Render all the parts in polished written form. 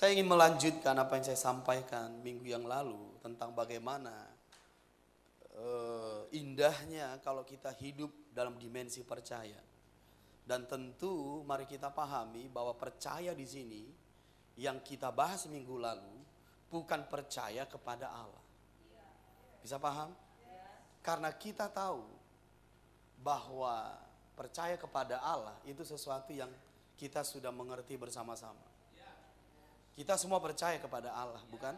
Saya ingin melanjutkan apa yang saya sampaikan minggu yang lalu tentang bagaimana indahnya kalau kita hidup dalam dimensi percaya. Dan tentu mari kita pahami bahwa percaya di sini yang kita bahas minggu lalu bukan percaya kepada Allah. Bisa paham? Karena kita tahu bahwa percaya kepada Allah itu sesuatu yang kita sudah mengerti bersama-sama. Kita semua percaya kepada Allah, bukan?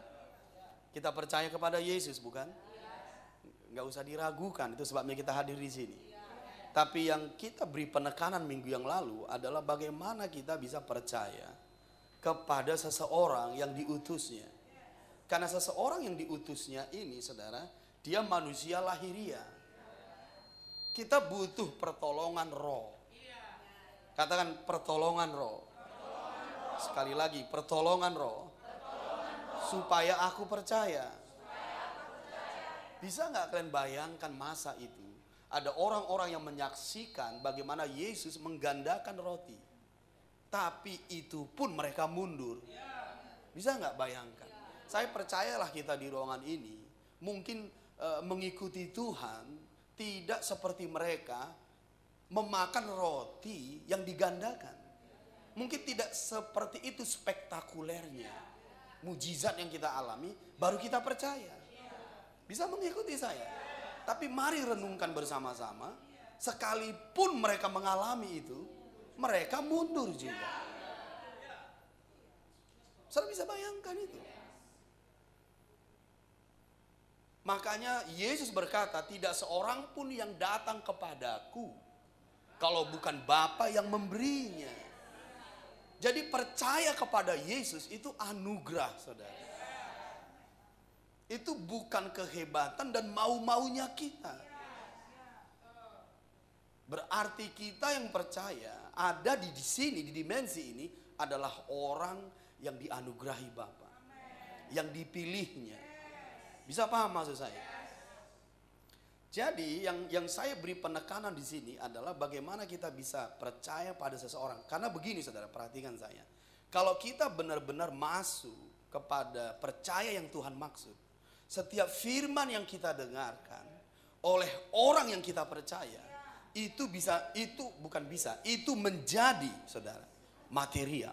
Kita percaya kepada Yesus, bukan? Nggak usah diragukan, itu sebabnya kita hadir di sini. Tapi yang kita beri penekanan minggu yang lalu adalah bagaimana kita bisa percaya kepada seseorang yang diutusnya. Karena seseorang yang diutusnya ini, saudara, dia manusia lahiriah. Kita butuh pertolongan roh. Katakan pertolongan roh. Sekali lagi, pertolongan roh. Supaya aku percaya. Bisa nggak kalian bayangkan masa itu? Ada orang-orang yang menyaksikan bagaimana Yesus menggandakan roti. Tapi itu pun mereka mundur. Bisa nggak bayangkan? Saya percayalah kita di ruangan ini mungkin mengikuti Tuhan tidak seperti mereka memakan roti yang digandakan. Mungkin tidak seperti itu spektakulernya. Mujizat yang kita alami baru kita percaya. Bisa mengikuti saya. Tapi mari renungkan bersama-sama. Sekalipun mereka mengalami itu, mereka mundur juga. Saudara bisa bayangkan itu. Makanya Yesus berkata, tidak seorang pun yang datang kepadaku kalau bukan Bapa yang memberinya. Jadi percaya kepada Yesus itu anugerah, saudara. Itu bukan kehebatan dan mau-maunya kita. Berarti kita yang percaya ada di sini, di dimensi ini adalah orang yang dianugerahi Bapa, yang dipilihnya. Bisa paham maksud saya? Jadi yang saya beri penekanan di sini adalah bagaimana kita bisa percaya pada seseorang. Karena begini saudara, perhatikan saya. Kalau kita benar-benar masuk kepada percaya yang Tuhan maksud. Setiap firman yang kita dengarkan oleh orang yang kita percaya. Itu menjadi saudara material.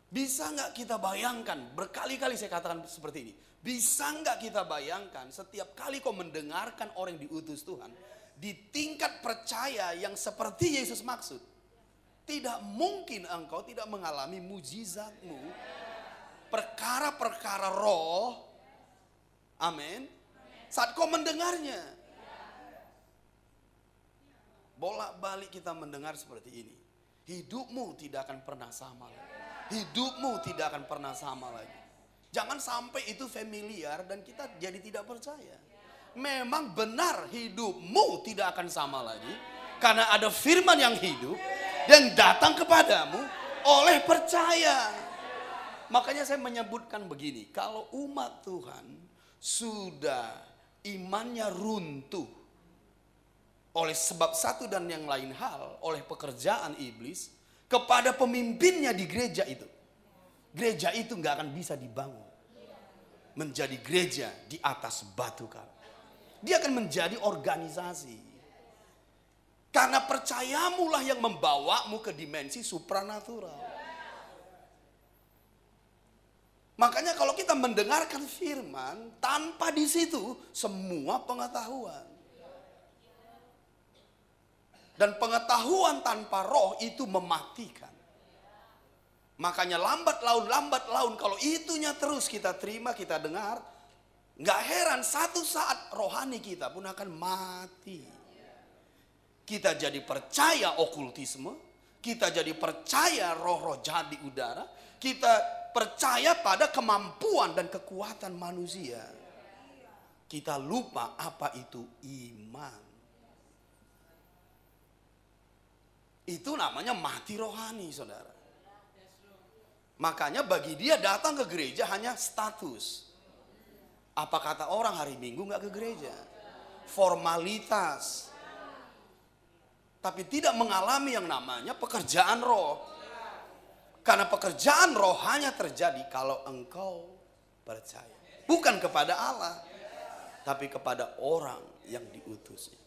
Bisa nggak kita bayangkan, berkali-kali saya katakan seperti ini. Bisa nggak kita bayangkan setiap kali kau mendengarkan orang yang diutus Tuhan di tingkat percaya yang seperti Yesus maksud, tidak mungkin engkau tidak mengalami mujizatmu, perkara-perkara roh, amin, saat kau mendengarnya. Bolak-balik kita mendengar seperti ini, hidupmu tidak akan pernah sama lagi. Hidupmu tidak akan pernah sama lagi. Jangan sampai itu familiar dan kita jadi tidak percaya. Memang benar hidupmu tidak akan sama lagi. Karena ada firman yang hidup dan datang kepadamu oleh percaya. Makanya saya menyebutkan begini. Kalau umat Tuhan sudah imannya runtuh oleh sebab satu dan yang lain hal, oleh pekerjaan iblis kepada pemimpinnya di gereja itu. Gereja itu nggak akan bisa dibangun menjadi gereja di atas batu karang. Dia akan menjadi organisasi. Karena percayamulah yang membawamu ke dimensi supranatural. Makanya kalau kita mendengarkan firman tanpa di situ semua pengetahuan. Dan pengetahuan tanpa roh itu mematikan. Makanya lambat laun kalau itunya terus kita terima, kita dengar, nggak heran satu saat rohani kita pun akan mati. Kita jadi percaya okultisme, kita jadi percaya roh-roh jahat di udara, kita percaya pada kemampuan dan kekuatan manusia. Kita lupa apa itu iman. Itu namanya mati rohani, saudara. Makanya bagi dia datang ke gereja hanya status. Apa kata orang hari Minggu nggak ke gereja? Formalitas. tapi tidak mengalami yang namanya pekerjaan roh. Karena pekerjaan roh hanya terjadi kalau engkau percaya. Bukan kepada Allah, tapi kepada orang yang diutusnya.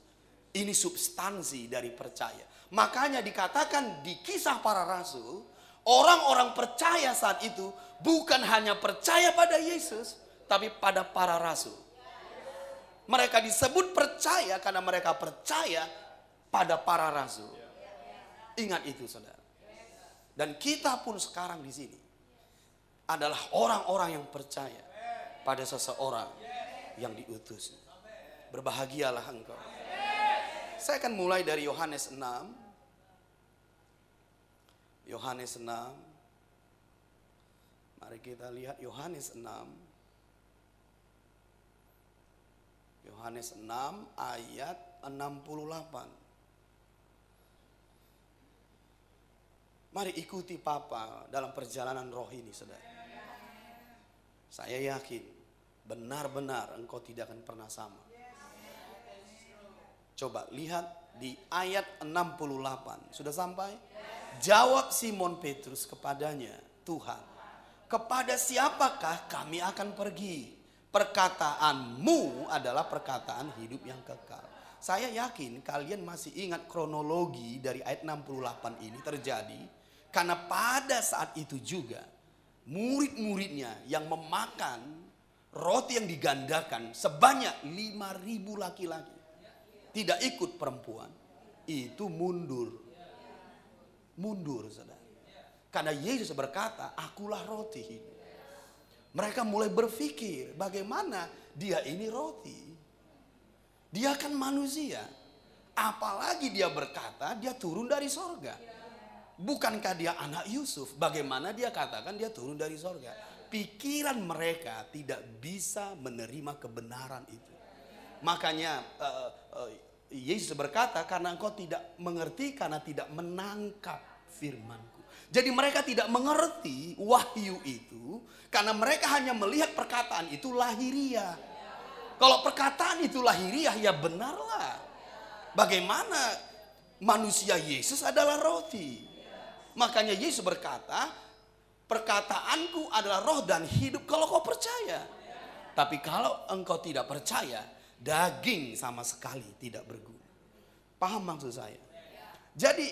Ini substansi dari percaya. Makanya dikatakan di Kisah Para Rasul, orang-orang percaya saat itu bukan hanya percaya pada Yesus, tapi pada para rasul. Mereka disebut percaya karena mereka percaya pada para rasul. Ingat itu, saudara. Dan kita pun sekarang di sini adalah orang-orang yang percaya pada seseorang yang diutus. Berbahagialah engkau. Saya akan mulai dari Yohanes 6. Yohanes 6. Mari kita lihat Yohanes 6. Yohanes 6 ayat 68. Mari ikuti Papa dalam perjalanan roh ini, saudara. Saya yakin benar-benar engkau tidak akan pernah sama. Coba lihat di ayat 68. Sudah sampai? Jawab Simon Petrus kepadanya, Tuhan, kepada siapakah kami akan pergi? Perkataanmu adalah perkataan hidup yang kekal. Saya yakin kalian masih ingat kronologi dari ayat 68 ini terjadi. Karena pada saat itu juga murid-muridnya yang memakan roti yang digandakan sebanyak 5.000 laki-laki. Tidak ikut perempuan. Itu mundur. Mundur, saudara. Karena Yesus berkata, akulah roti hidup. Mereka mulai berpikir bagaimana dia ini roti. Dia kan manusia. Apalagi dia berkata dia turun dari sorga. Bukankah dia anak Yusuf? Bagaimana dia katakan dia turun dari sorga? Pikiran mereka tidak bisa menerima kebenaran itu. Makanya Yesus berkata, karena engkau tidak mengerti, karena tidak menangkap firman-Ku. Jadi mereka tidak mengerti wahyu itu, karena mereka hanya melihat perkataan itu lahiriah. Kalau perkataan itu lahiriah, ya benarlah. Bagaimana manusia Yesus adalah roti. Makanya Yesus berkata, perkataanku adalah roh dan hidup kalau kau percaya. Tapi kalau engkau tidak percaya, daging sama sekali tidak berguna. Paham maksud saya? Jadi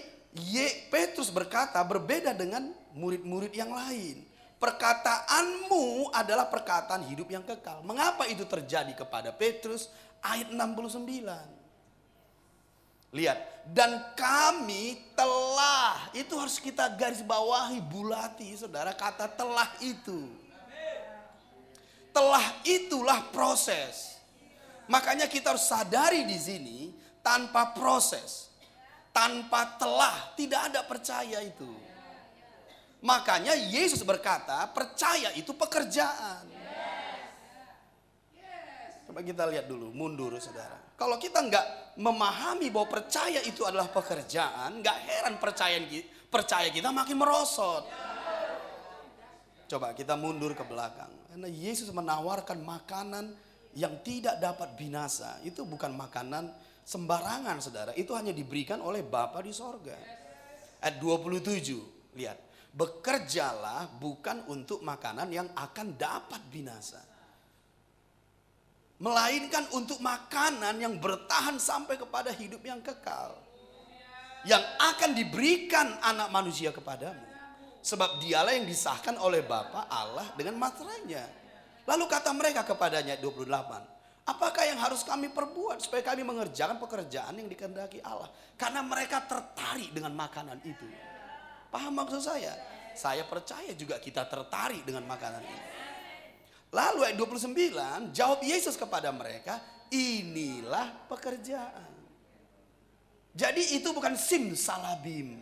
Petrus berkata berbeda dengan murid-murid yang lain. Perkataanmu adalah perkataan hidup yang kekal. Mengapa itu terjadi kepada Petrus? Ayat 69. Lihat, dan kami telah, itu harus kita garis bawahi, bulati, saudara, kata telah itu. Telah itulah proses. Makanya kita harus sadari di sini, tanpa proses, tanpa telah, tidak ada percaya itu. Makanya Yesus berkata, percaya itu pekerjaan. Coba kita lihat dulu, mundur, saudara. Kalau kita nggak memahami bahwa percaya itu adalah pekerjaan, nggak heran percaya kita makin merosot. Coba kita mundur ke belakang. Karena Yesus menawarkan makanan yang tidak dapat binasa. Itu bukan makanan sembarangan, saudara. Itu hanya diberikan oleh Bapa di sorga. Ayat 27, lihat. Bekerjalah bukan untuk makanan yang akan dapat binasa, melainkan untuk makanan yang bertahan sampai kepada hidup yang kekal, yang akan diberikan anak manusia kepadamu. Sebab dialah yang disahkan oleh Bapa Allah dengan materainya. Lalu kata mereka kepadanya, 28, apakah yang harus kami perbuat supaya kami mengerjakan pekerjaan yang dikehendaki Allah? Karena mereka tertarik dengan makanan itu. Paham maksud saya? Saya percaya juga kita tertarik dengan makanan ini. Lalu ayat 29, jawab Yesus kepada mereka, inilah pekerjaan. Jadi itu bukan simsalabim.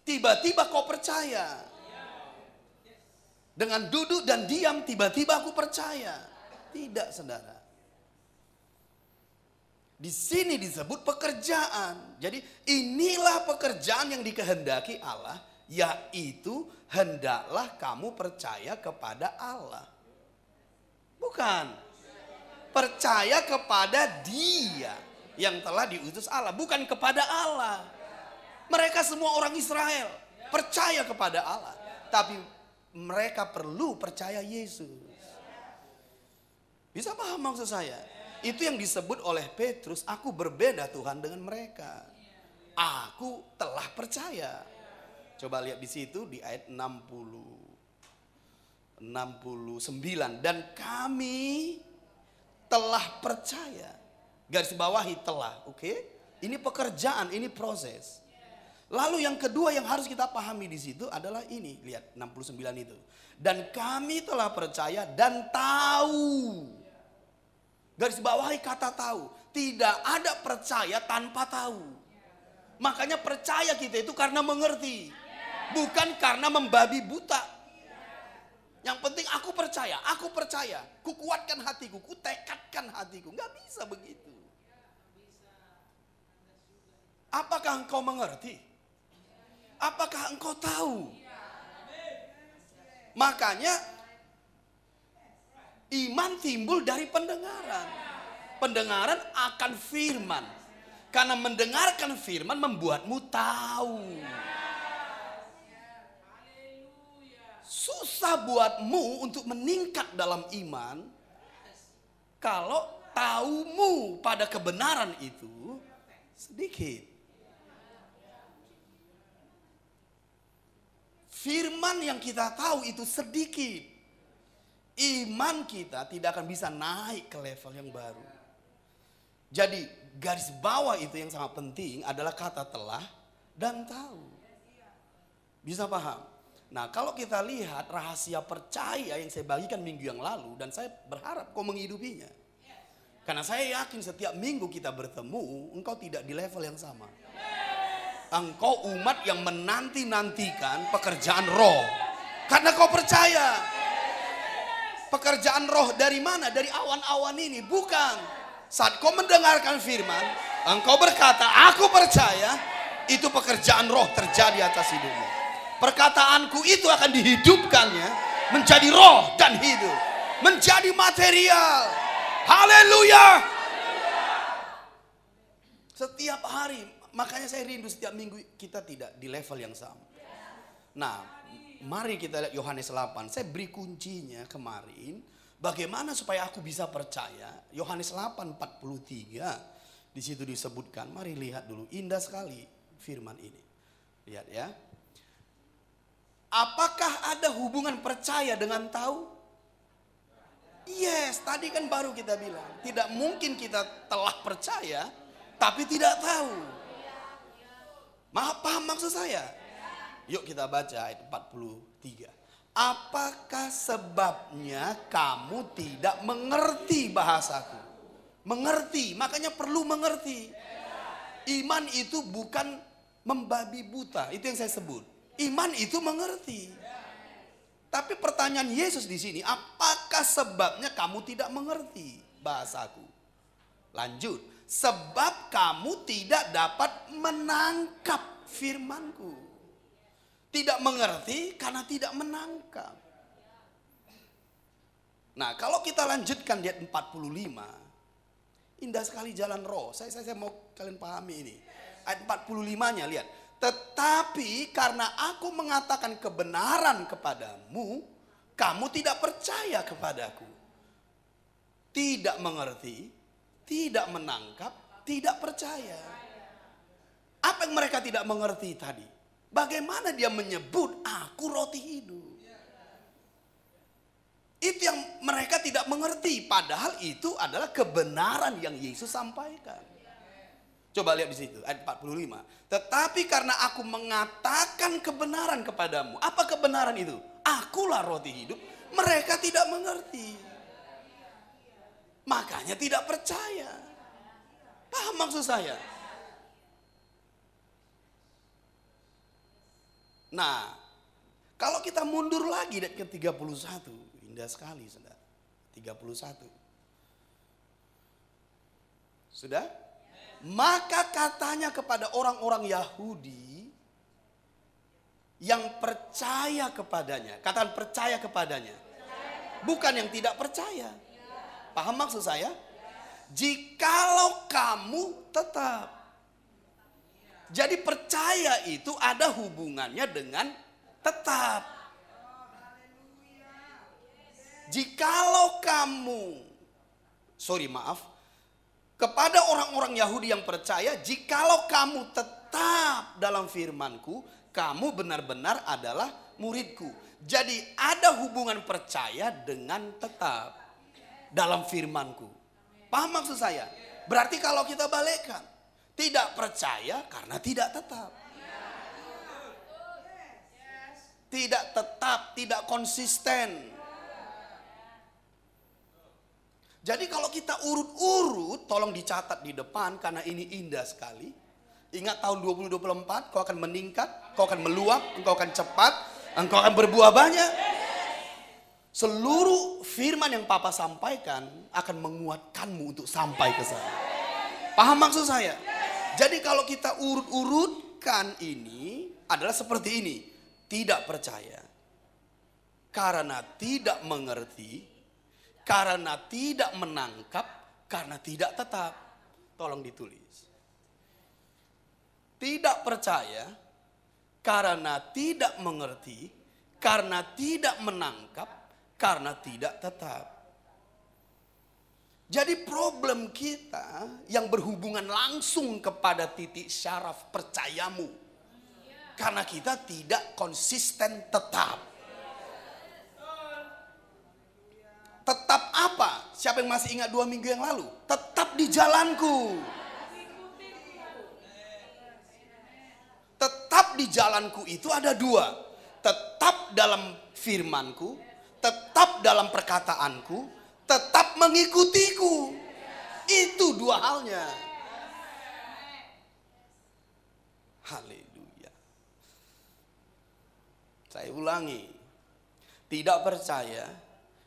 Tiba-tiba kau percaya. Dengan duduk dan diam tiba-tiba aku percaya. Tidak, saudara. Di sini disebut pekerjaan. Jadi inilah pekerjaan yang dikehendaki Allah, yaitu hendaklah kamu percaya kepada Allah. Bukan percaya kepada Dia. yang telah diutus Allah, bukan kepada Allah. Mereka semua orang Israel percaya kepada Allah, tapi mereka perlu percaya Yesus. Bisa paham maksud saya? Itu yang disebut oleh Petrus, aku berbeda Tuhan dengan mereka. Aku telah percaya. Coba lihat di situ di ayat 69, dan kami telah percaya. Garis bawahi telah, oke? Ini pekerjaan, ini proses. Lalu yang kedua yang harus kita pahami di situ adalah ini, lihat 69 itu. Dan kami telah percaya dan tahu. Garis bawahi kata tahu. Tidak ada percaya tanpa tahu. Makanya percaya kita itu karena mengerti, bukan karena membabi buta. Yang penting aku percaya, ku kuatkan hatiku, ku tekadkan hatiku. Nggak bisa begitu. Apakah engkau mengerti? Apakah engkau tahu? Makanya iman timbul dari pendengaran. Pendengaran akan firman. Karena mendengarkan firman membuatmu tahu. Susah buatmu untuk meningkat dalam iman kalau taumu pada kebenaran itu sedikit. Firman yang kita tahu itu sedikit. Iman kita tidak akan bisa naik ke level yang baru. Jadi garis bawah itu yang sangat penting adalah kata telah dan tahu. Bisa paham? Nah, kalau kita lihat rahasia percaya yang saya bagikan minggu yang lalu, dan saya berharap kau menghidupinya. Karena saya yakin setiap minggu kita bertemu, engkau tidak di level yang sama. Engkau umat yang menanti-nantikan pekerjaan roh. Karena kau percaya. Pekerjaan roh dari mana? Dari awan-awan ini. Bukan. Saat kau mendengarkan firman, engkau berkata, aku percaya, itu pekerjaan roh terjadi atas hidupmu. Perkataanku itu akan dihidupkannya menjadi roh dan hidup, menjadi material. Haleluya. Setiap hari, makanya saya rindu setiap minggu kita tidak di level yang sama. Nah, mari kita lihat Yohanes 8. Saya beri kuncinya kemarin, bagaimana supaya aku bisa percaya. Yohanes 8:43 di situ disebutkan. Mari lihat dulu, indah sekali firman ini. Lihat ya. Apakah ada hubungan percaya dengan tahu? Yes, tadi kan baru kita bilang. Tidak mungkin kita telah percaya, tapi tidak tahu. Paham maksud saya? Yuk kita baca ayat 43. Apakah sebabnya kamu tidak mengerti bahasaku? Mengerti, makanya perlu mengerti. Iman itu bukan membabi buta, itu yang saya sebut. Iman itu mengerti. Tapi pertanyaan Yesus di sini, apakah sebabnya kamu tidak mengerti bahasaku? Lanjut, sebab kamu tidak dapat menangkap firmanku. Tidak mengerti karena tidak menangkap. Nah, kalau kita lanjutkan di ayat 45, indah sekali jalan roh. Saya mau kalian pahami ini. Ayat 45-nya lihat. Tetapi karena aku mengatakan kebenaran kepadamu, kamu tidak percaya kepadaku. Tidak mengerti, tidak menangkap, tidak percaya. Apa yang mereka tidak mengerti tadi? Bagaimana dia menyebut aku roti hidup? Itu yang mereka tidak mengerti. Padahal itu adalah kebenaran yang Yesus sampaikan. Coba lihat di situ ayat 45. Tetapi karena aku mengatakan kebenaran kepadamu. Apa kebenaran itu? Akulah roti hidup. Mereka tidak mengerti. Makanya tidak percaya. Paham maksud saya? Nah, kalau kita mundur lagi ke 31. Indah sekali, saudara. 31. Sudah? Maka katanya kepada orang-orang Yahudi yang percaya kepadanya. Katakan percaya kepadanya. Bukan yang tidak percaya. Paham maksud saya? jikalau kamu tetap. Jadi percaya itu ada hubungannya dengan tetap. Jikalau kamu, kepada orang-orang Yahudi yang percaya, jikalau kamu tetap dalam firman-Ku, kamu benar-benar adalah murid-Ku. Jadi ada hubungan percaya dengan tetap dalam firman-Ku. Paham maksud saya? Berarti kalau kita balikkan, tidak percaya karena tidak tetap. Tidak tetap, tidak konsisten. Jadi kalau kita urut-urut, tolong dicatat di depan karena ini indah sekali. Ingat tahun 2024, kau akan meningkat, kau akan meluap, engkau akan cepat, engkau akan berbuah banyak. Seluruh firman yang Papa sampaikan akan menguatkanmu untuk sampai ke sana. Paham maksud saya? Jadi kalau kita urut-urutkan ini adalah seperti ini. Tidak percaya, karena tidak mengerti, karena tidak menangkap, karena tidak tetap. Tolong ditulis. Tidak percaya, karena tidak mengerti, karena tidak menangkap, karena tidak tetap. Jadi problem kita yang berhubungan langsung kepada titik syaraf percayamu. Karena kita tidak konsisten tetap. Tetap apa? Siapa yang masih ingat 2 minggu yang lalu? Tetap di jalanku. Tetap di jalanku itu ada 2. Tetap dalam firmanku, tetap dalam perkataanku, tetap mengikutiku. Itu 2 halnya. Haleluya. Saya ulangi. Tidak percaya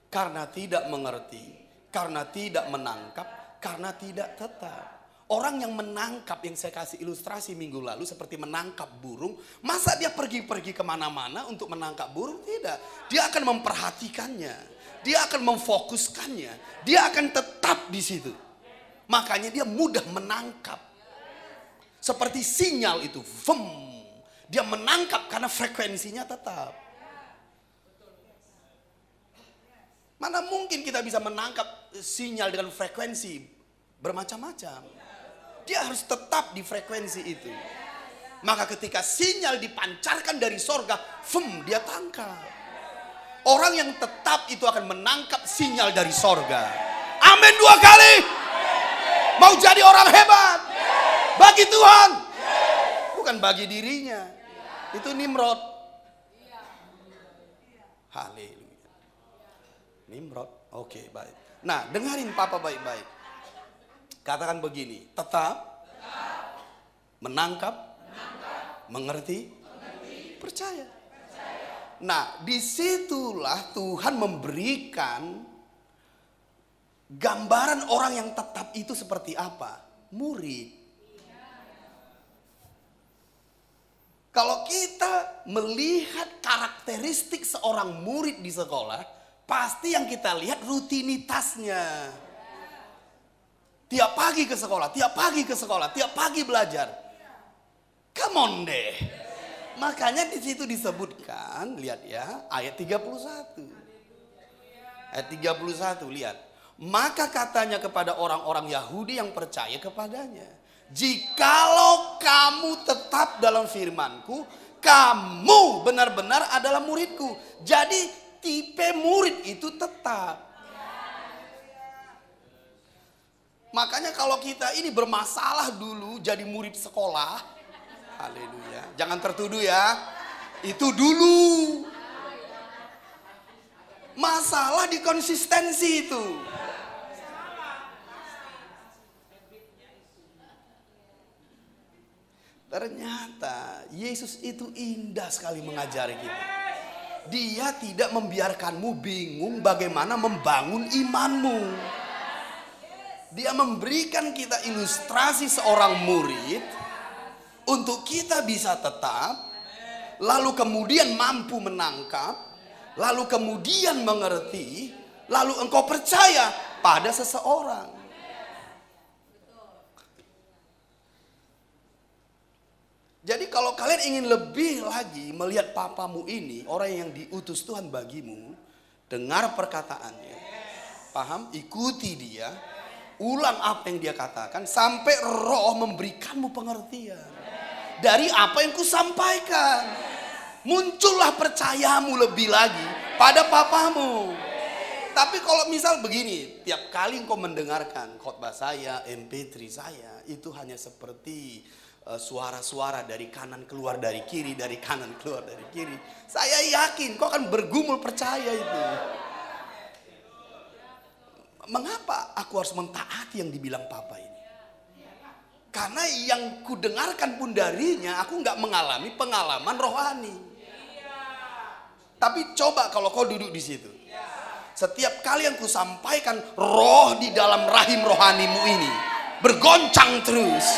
karena tidak mengerti, karena tidak menangkap, karena tidak tetap. Orang yang menangkap, yang saya kasih ilustrasi minggu lalu seperti menangkap burung. Masa dia pergi-pergi kemana-mana untuk menangkap burung? Tidak. Dia akan memperhatikannya. Dia akan memfokuskannya. Dia akan tetap di situ. Makanya dia mudah menangkap. Seperti sinyal itu. Dia menangkap karena frekuensinya tetap. Mana mungkin kita bisa menangkap sinyal dengan frekuensi bermacam-macam. Dia harus tetap di frekuensi itu. Maka ketika sinyal dipancarkan dari sorga, dia tangkap. Orang yang tetap itu akan menangkap sinyal dari sorga. Amin 2 kali. Mau jadi orang hebat bagi Tuhan, bukan bagi dirinya. Itu Nimrod. Haleluya. Nimrod. Oke, baik. Nah, dengarin Papa baik-baik. Katakan begini, tetap, menangkap, mengerti, percaya. Nah, disitulah Tuhan memberikan gambaran orang yang tetap itu seperti apa? Murid. Kalau kita melihat karakteristik seorang murid di sekolah, pasti yang kita lihat rutinitasnya. Tiap pagi ke sekolah, tiap pagi ke sekolah, tiap pagi belajar. Come on deh. Makanya di situ disebutkan, lihat ya, ayat 31. Ayat 31, lihat. Maka katanya kepada orang-orang Yahudi yang percaya kepadanya, jikalau kamu tetap dalam firmanku, kamu benar-benar adalah muridku. Jadi tipe murid itu tetap. Makanya kalau kita ini bermasalah dulu jadi murid sekolah, haleluya, jangan tertuduh ya, itu dulu. Masalah di konsistensi itu. Ternyata Yesus itu indah sekali mengajari kita. Dia tidak membiarkanmu bingung bagaimana membangun imanmu. Dia memberikan kita ilustrasi seorang murid untuk kita bisa tetap, lalu kemudian mampu menangkap, lalu kemudian mengerti, lalu engkau percaya pada seseorang. Jadi kalau kalian ingin lebih lagi melihat papamu ini, orang yang diutus Tuhan bagimu, dengar perkataannya, paham, ikuti dia, ulang apa yang dia katakan, sampai Roh memberikanmu pengertian dari apa yang kusampaikan. Muncullah percayamu lebih lagi pada papamu. Tapi kalau misal begini, tiap kali engkau mendengarkan khotbah saya, MP3 saya, itu hanya seperti suara-suara dari kanan keluar dari kiri, dari kanan keluar dari kiri. Saya yakin kau akan bergumul percaya itu. Mengapa aku harus mentaati yang dibilang Papa ini? Karena yang kudengarkan pun darinya, aku nggak mengalami pengalaman rohani. Tapi coba kalau kau duduk di situ. Setiap kali yang kusampaikan, roh di dalam rahim rohanimu ini bergoncang terus.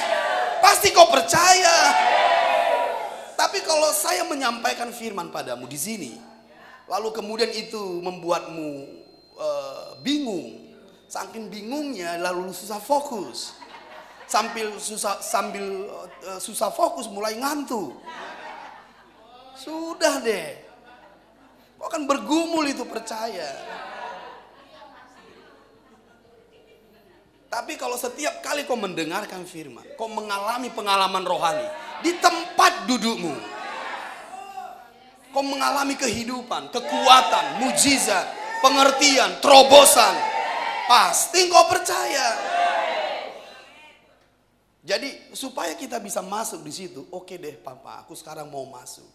Pasti kau percaya. Tapi kalau saya menyampaikan firman padamu di sini, lalu kemudian itu membuatmu bingung, saking bingungnya lalu susah fokus, sambil susah fokus mulai ngantuk, sudah deh, kau akan bergumul itu percaya. Tapi kalau setiap kali kau mendengarkan firman, kau mengalami pengalaman rohani di tempat dudukmu, kau mengalami kehidupan, kekuatan, mujizat, pengertian, terobosan, pasti kau percaya. Jadi supaya kita bisa masuk di situ, oke deh Papa, aku sekarang mau masuk.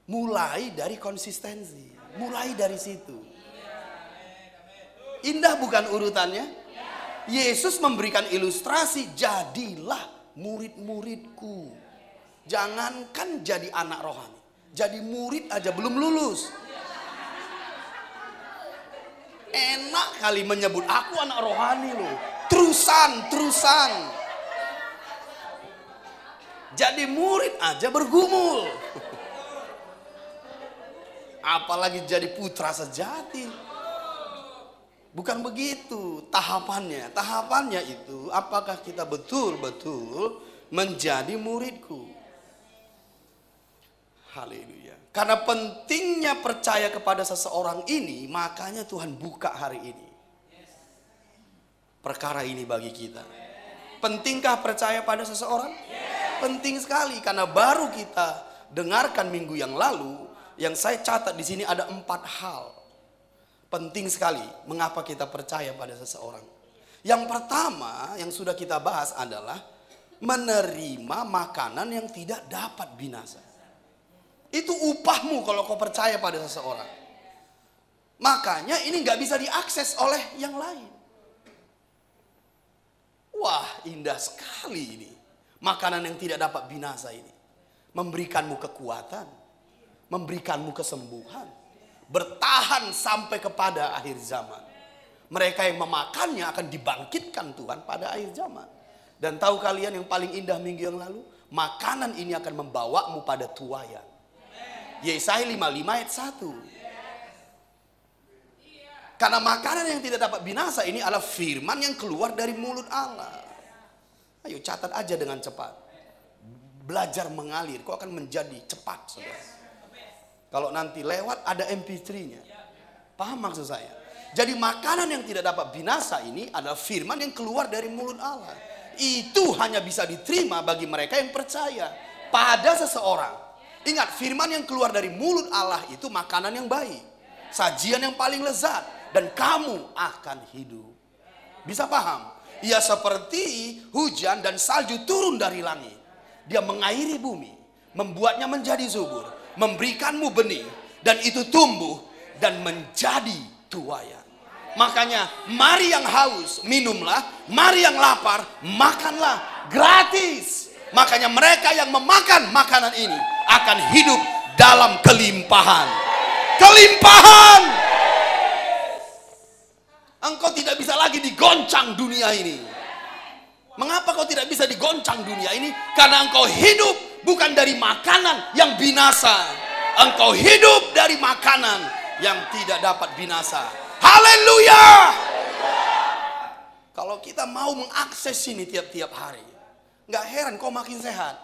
Mulai dari konsistensi, mulai dari situ. Indah bukan urutannya? Yesus memberikan ilustrasi, jadilah murid-muridku. Jangankan jadi anak rohani, jadi murid aja belum lulus. Enak kali menyebut aku anak rohani loh. Terusan. Jadi murid aja bergumul. Apalagi jadi putra sejati. Bukan begitu tahapannya. Tahapannya itu apakah kita betul-betul menjadi muridku. Haleluya. Karena pentingnya percaya kepada seseorang ini, makanya Tuhan buka hari ini perkara ini bagi kita. Pentingkah percaya pada seseorang? Penting sekali, karena baru kita dengarkan minggu yang lalu, yang saya catat di sini ada 4 hal. Penting sekali mengapa kita percaya pada seseorang. Yang pertama yang sudah kita bahas adalah menerima makanan yang tidak dapat binasa. Itu upahmu kalau kau percaya pada seseorang. Makanya ini gak bisa diakses oleh yang lain. Wah, indah sekali ini. Makanan yang tidak dapat binasa ini. Memberikanmu kekuatan. Memberikanmu kesembuhan. Bertahan sampai kepada akhir zaman. Mereka yang memakannya akan dibangkitkan Tuhan pada akhir zaman. Dan tahu kalian yang paling indah minggu yang lalu? Makanan ini akan membawamu pada tuayan. Yesaya 55 ayat 1. Karena makanan yang tidak dapat binasa ini adalah firman yang keluar dari mulut Allah. Ayo catat aja dengan cepat. Belajar mengalir, kau akan menjadi cepat, saudara. Kalau nanti lewat ada MP3-nya. Paham maksud saya? Jadi makanan yang tidak dapat binasa ini adalah firman yang keluar dari mulut Allah. Itu hanya bisa diterima bagi mereka yang percaya pada seseorang. Ingat, firman yang keluar dari mulut Allah itu makanan yang baik. Sajian yang paling lezat. Dan kamu akan hidup. Bisa paham? Ya seperti hujan dan salju turun dari langit. Dia mengairi bumi. Membuatnya menjadi subur. Memberikanmu benih. Dan itu tumbuh dan menjadi tuayan. Makanya mari yang haus minumlah. Mari yang lapar makanlah gratis. Makanya mereka yang memakan makanan ini akan hidup dalam kelimpahan. Kelimpahan. Engkau tidak bisa lagi digoncang dunia ini. Mengapa kau tidak bisa digoncang dunia ini? Karena engkau hidup bukan dari makanan yang binasa. Engkau hidup dari makanan yang tidak dapat binasa. Haleluya. Kalau kita mau mengakses ini tiap-tiap hari, nggak heran kau makin sehat.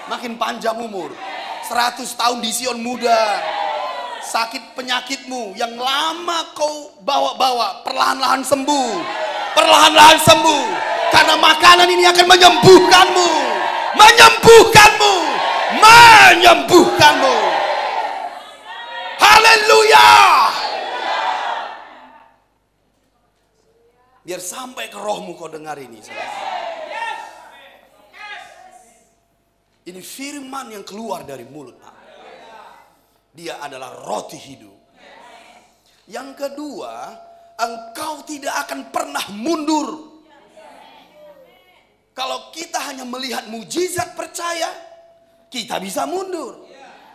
makin panjang umur. 100 tahun di Sion muda. Sakit penyakitmu yang lama kau bawa-bawa perlahan-lahan sembuh. Perlahan-lahan sembuh. Karena makanan ini akan menyembuhkanmu. Menyembuhkanmu. Menyembuhkanmu. Haleluya. Biar sampai ke rohmu kau dengar ini. Ini firman yang keluar dari mulut Allah. Dia adalah roti hidup. Yang kedua, engkau tidak akan pernah mundur. Kalau kita hanya melihat mujizat percaya, kita bisa mundur.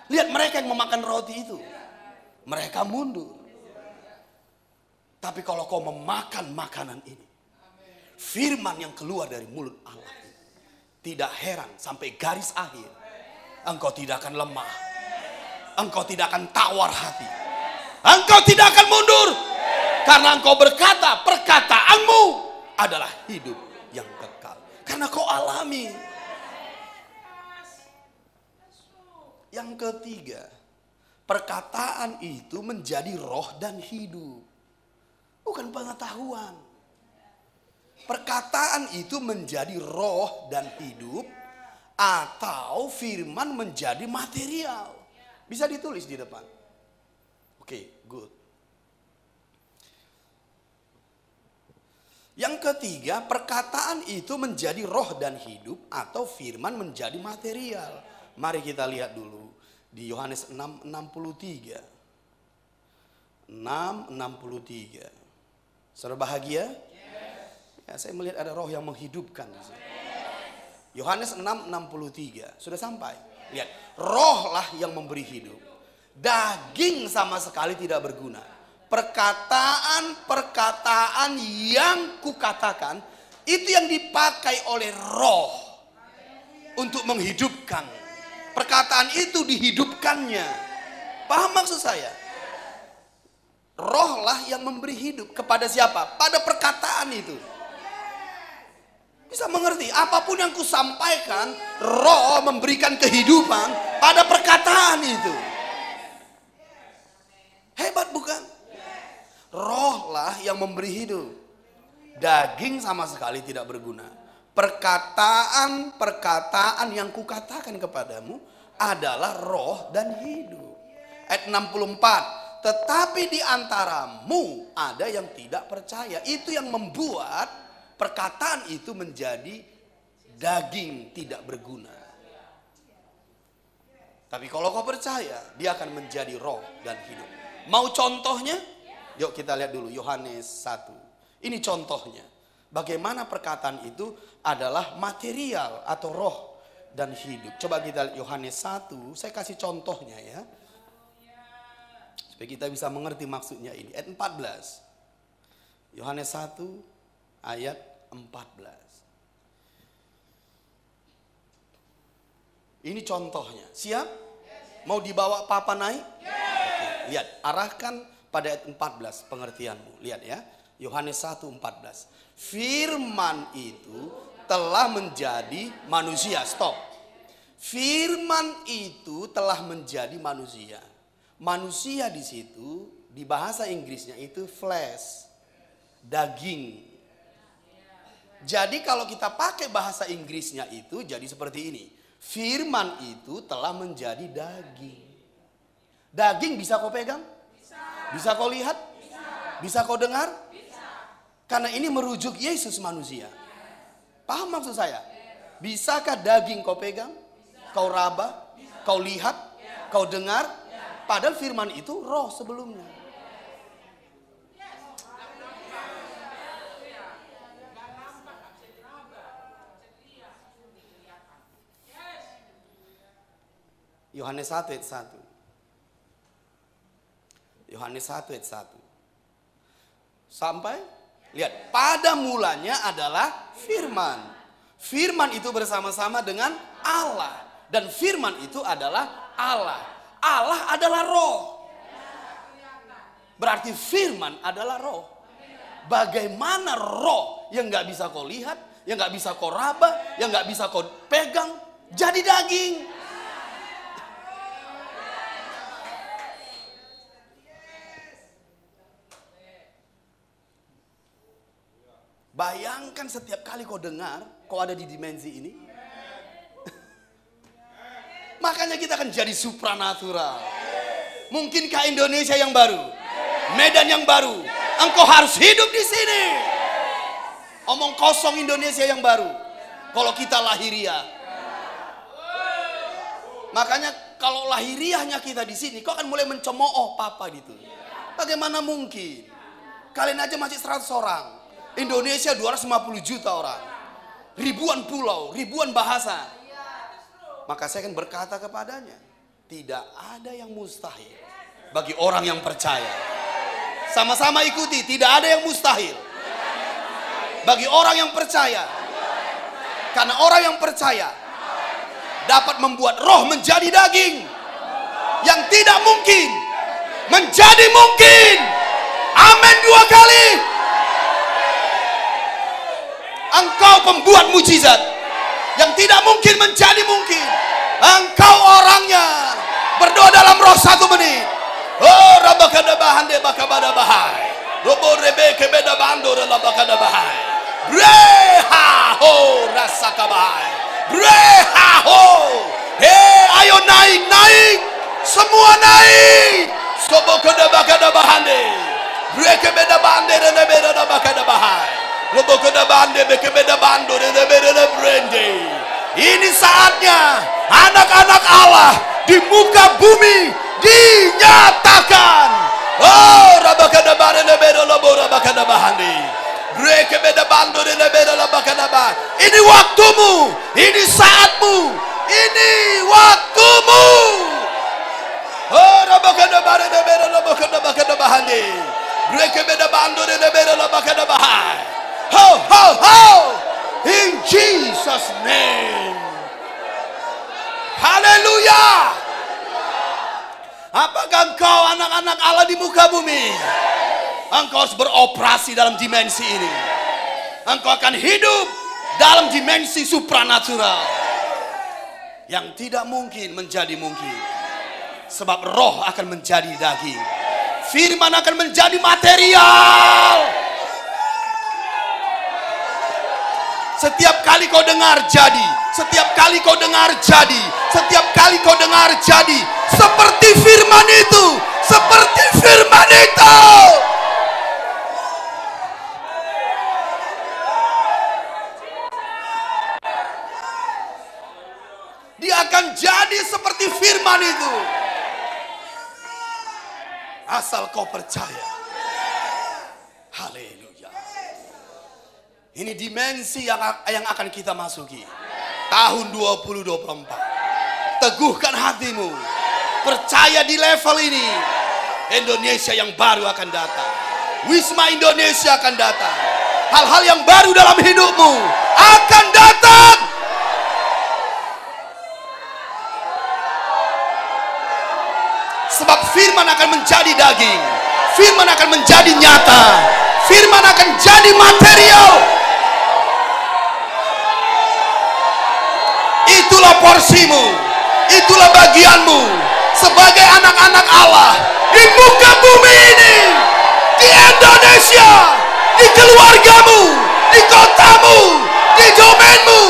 Lihat mereka yang memakan roti itu. Mereka mundur. Tapi kalau kau memakan makanan ini, firman yang keluar dari mulut Allah, tidak heran sampai garis akhir, engkau tidak akan lemah. Engkau tidak akan tawar hati. Engkau tidak akan mundur. Karena engkau berkata, perkataanmu adalah hidup yang kekal. Karena kau alami. Yang ketiga, perkataan itu menjadi roh dan hidup. Bukan pengetahuan. Perkataan itu menjadi roh dan hidup, atau firman menjadi material. Bisa ditulis di depan. Oke, good. Yang ketiga, perkataan itu menjadi roh dan hidup, atau firman menjadi material. Mari kita lihat dulu di Yohanes 6:63. 6:63. Saudara bahagia? Ya, saya melihat ada roh yang menghidupkan. Yohanes 6:63. Sudah sampai. Lihat, rohlah yang memberi hidup. Daging sama sekali tidak berguna. Perkataan-perkataan yang kukatakan, itu yang dipakai oleh roh untuk menghidupkan. Perkataan itu dihidupkannya. Paham maksud saya? Rohlah yang memberi hidup kepada siapa? Pada perkataan itu. Bisa mengerti? Apapun yang kusampaikan, roh memberikan kehidupan pada perkataan itu. Hebat bukan? Rohlah yang memberi hidup. Daging sama sekali tidak berguna. Perkataan-perkataan yang kukatakan kepadamu adalah roh dan hidup. Ayat 64. Tetapi di antaramu ada yang tidak percaya. Itu yang membuat perkataan itu menjadi daging tidak berguna. Tapi kalau kau percaya, dia akan menjadi roh dan hidup. Mau contohnya? Yuk kita lihat dulu Yohanes 1. Ini contohnya. Bagaimana perkataan itu adalah material atau roh dan hidup. Coba kita lihat Yohanes 1. Saya kasih contohnya ya. Supaya kita bisa mengerti maksudnya ini. Ayat 14. Yohanes 1 ayat 14. Ini contohnya. Siap? Mau dibawa papa naik? Oke, lihat, arahkan pada ayat 14 pengertianmu. Lihat ya. Yohanes 1:14. Firman itu telah menjadi manusia. Stop. Firman itu telah menjadi manusia. Manusia di situ di bahasa Inggrisnya itu flesh, daging. Jadi kalau kita pakai bahasa Inggrisnya itu jadi seperti ini. Firman itu telah menjadi daging. Daging bisa kau pegang? Bisa kau lihat? Bisa kau dengar? Karena ini merujuk Yesus manusia. Paham maksud saya? Bisakah daging kau pegang? Kau raba? Kau lihat? Kau dengar? Padahal firman itu roh sebelumnya. Yohanes 1 ayat 1. Yohanes 1 ayat 1. Sampai lihat, pada mulanya adalah firman. Firman itu bersama-sama dengan Allah, dan firman itu adalah Allah. Allah adalah roh. Berarti firman adalah roh. Bagaimana roh yang gak bisa kau lihat, yang gak bisa kau raba, yang gak bisa kau pegang, jadi daging. Bayangkan setiap kali kau dengar, kau ada di dimensi ini. Makanya kita akan jadi supranatural. Mungkinkah Indonesia yang baru, Medan yang baru, engkau harus hidup di sini. Omong kosong Indonesia yang baru. Kalau kita lahiriah. Makanya kalau lahiriahnya kita di sini, kau akan mulai mencemooh papa gitu. Bagaimana mungkin? Kalian aja masih 100 orang. Indonesia 250 juta orang. Ribuan pulau, ribuan bahasa. Maka saya akan berkata kepadanya, tidak ada yang mustahil bagi orang yang percaya. Sama-sama ikuti, tidak ada yang mustahil bagi orang yang percaya. Karena orang yang percaya dapat membuat roh menjadi daging. Yang tidak mungkin menjadi mungkin. Amin 2 kali. Engkau pembuat mujizat. Yang tidak mungkin menjadi mungkin. Engkau orangnya. Berdoa dalam roh 1 menit. Oh rabakada bahande bakabada bahai. Robo rebe kebeda bando rabakada bahai. Breha ho rasaka bahai. Breha ho. Ayo naik. Semua naik. Sobo kada bakada bahande. Breke beda bande rebeda bakada bahai. Ini saatnya anak-anak Allah di muka bumi dinyatakan. Oh, ini waktumu, ini saatmu, ini waktumu. Oh, ho, in Jesus name. Haleluya. Apakah engkau anak-anak Allah di muka bumi? Engkau harus beroperasi dalam dimensi ini. Engkau akan hidup dalam dimensi supranatural. Yang tidak mungkin menjadi mungkin. Sebab roh akan menjadi daging. Firman akan menjadi material. Setiap kali kau dengar jadi. Setiap kali kau dengar jadi. Setiap kali kau dengar jadi. Seperti firman itu. Seperti firman itu. Dia akan jadi seperti firman itu. Asal kau percaya. Haleluya. Ini dimensi yang akan kita masuki. Tahun 2024. Teguhkan hatimu. Percaya di level ini. Indonesia yang baru akan datang. Wisma Indonesia akan datang. Hal-hal yang baru dalam hidupmu akan datang. Sebab firman akan menjadi daging. Firman akan menjadi nyata. Firman akan jadi material. Itulah porsimu. Itulah bagianmu. Sebagai anak-anak Allah. Di muka bumi ini. Di Indonesia. Di keluargamu. Di kotamu. Di domainmu.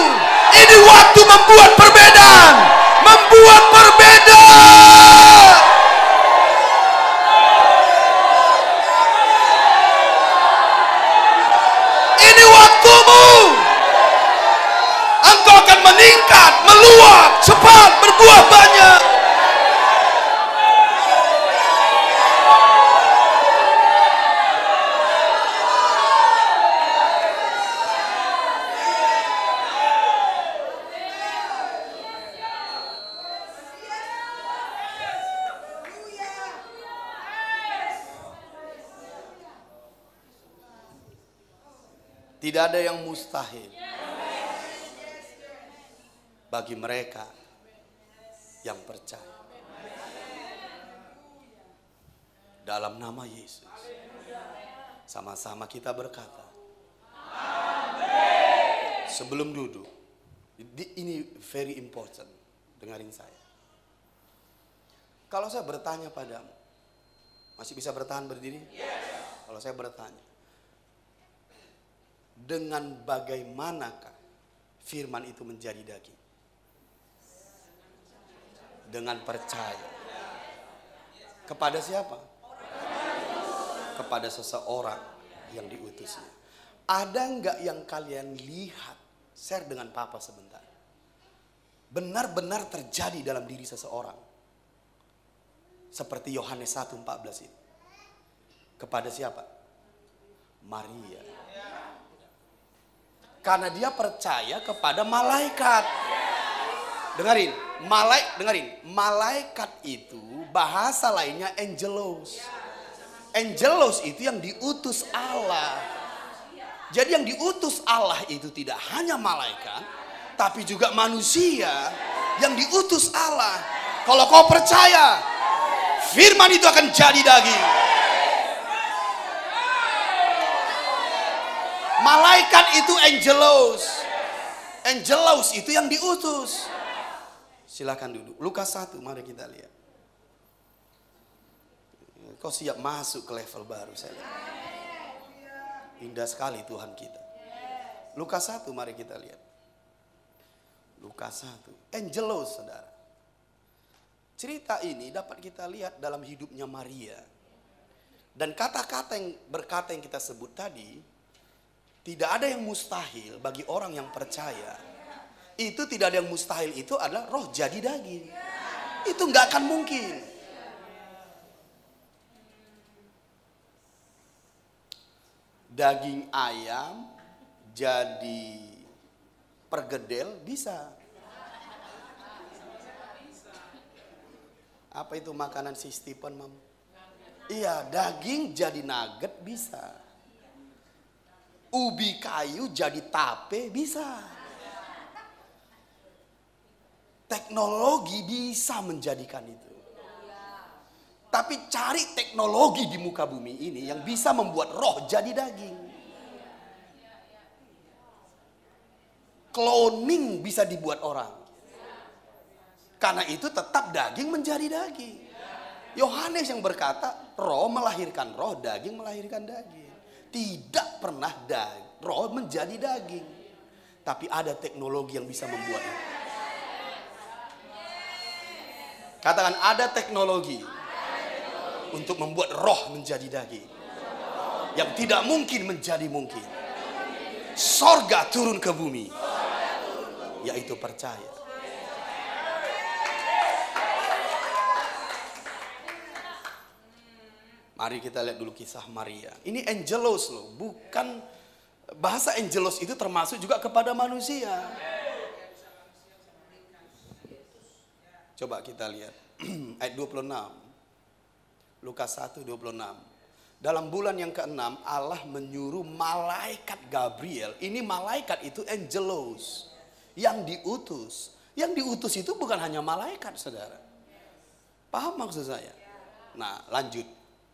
Ini waktu membuat perbedaan. Membuat perbedaan. Ini waktumu. Engkau akan meningkat, meluap, cepat, berbuah banyak. Tidak ada yang mustahil bagi mereka yang percaya. Dalam nama Yesus. Sama-sama kita berkata. Sebelum duduk, Ini very important, dengarin saya. Kalau saya bertanya padamu, masih bisa bertahan berdiri? Yes. Kalau saya bertanya, dengan bagaimanakah firman itu menjadi daging? Dengan percaya. Kepada siapa? Kepada seseorang yang diutusnya. Ada enggak yang kalian lihat? Share dengan Papa sebentar. Benar-benar terjadi dalam diri seseorang. Seperti Yohanes 1:14 ini. Kepada siapa? Maria. Karena dia percaya kepada malaikat. Dengerin. Malaikat itu bahasa lainnya angelos. Angelos itu yang diutus Allah. Jadi yang diutus Allah itu tidak hanya malaikat, tapi juga manusia yang diutus Allah. Kalau kau percaya, firman itu akan jadi daging. Malaikat itu angelos. Angelos itu yang diutus. Silakan duduk. Lukas 1, mari kita lihat. Kau siap masuk ke level baru, saya lihat. Indah sekali Tuhan kita. Lukas 1, mari kita lihat. Lukas 1. Angelos, saudara. Cerita ini dapat kita lihat dalam hidupnya Maria. Dan kata-kata yang berkata yang kita sebut tadi, tidak ada yang mustahil bagi orang yang percaya. Itu tidak ada yang mustahil, itu adalah roh jadi daging. Itu nggak akan mungkin. Daging ayam jadi pergedel bisa. Apa itu makanan si Stephen, Mam? Iya, daging jadi nugget bisa. Ubi kayu jadi tape bisa. Teknologi bisa menjadikan itu. Tapi cari teknologi di muka bumi ini yang bisa membuat roh jadi daging. Cloning bisa dibuat orang. Karena itu tetap daging menjadi daging. Yohanes yang berkata, roh melahirkan roh, daging melahirkan daging. Tidak pernah roh menjadi daging. Tapi ada teknologi yang bisa membuatnya. Katakan, ada teknologi untuk membuat roh menjadi daging. Yang tidak mungkin menjadi mungkin. Sorga turun ke bumi. Yaitu percaya. Mari kita lihat dulu kisah Maria. Ini angelos loh. Bukan, bahasa angelos itu termasuk juga kepada manusia. Coba kita lihat. Ayat 26. Lukas 1:26. Dalam bulan yang ke-6 Allah menyuruh malaikat Gabriel. Ini malaikat itu angelos. Yang diutus. Yang diutus itu bukan hanya malaikat, saudara. Paham maksud saya? Nah, lanjut.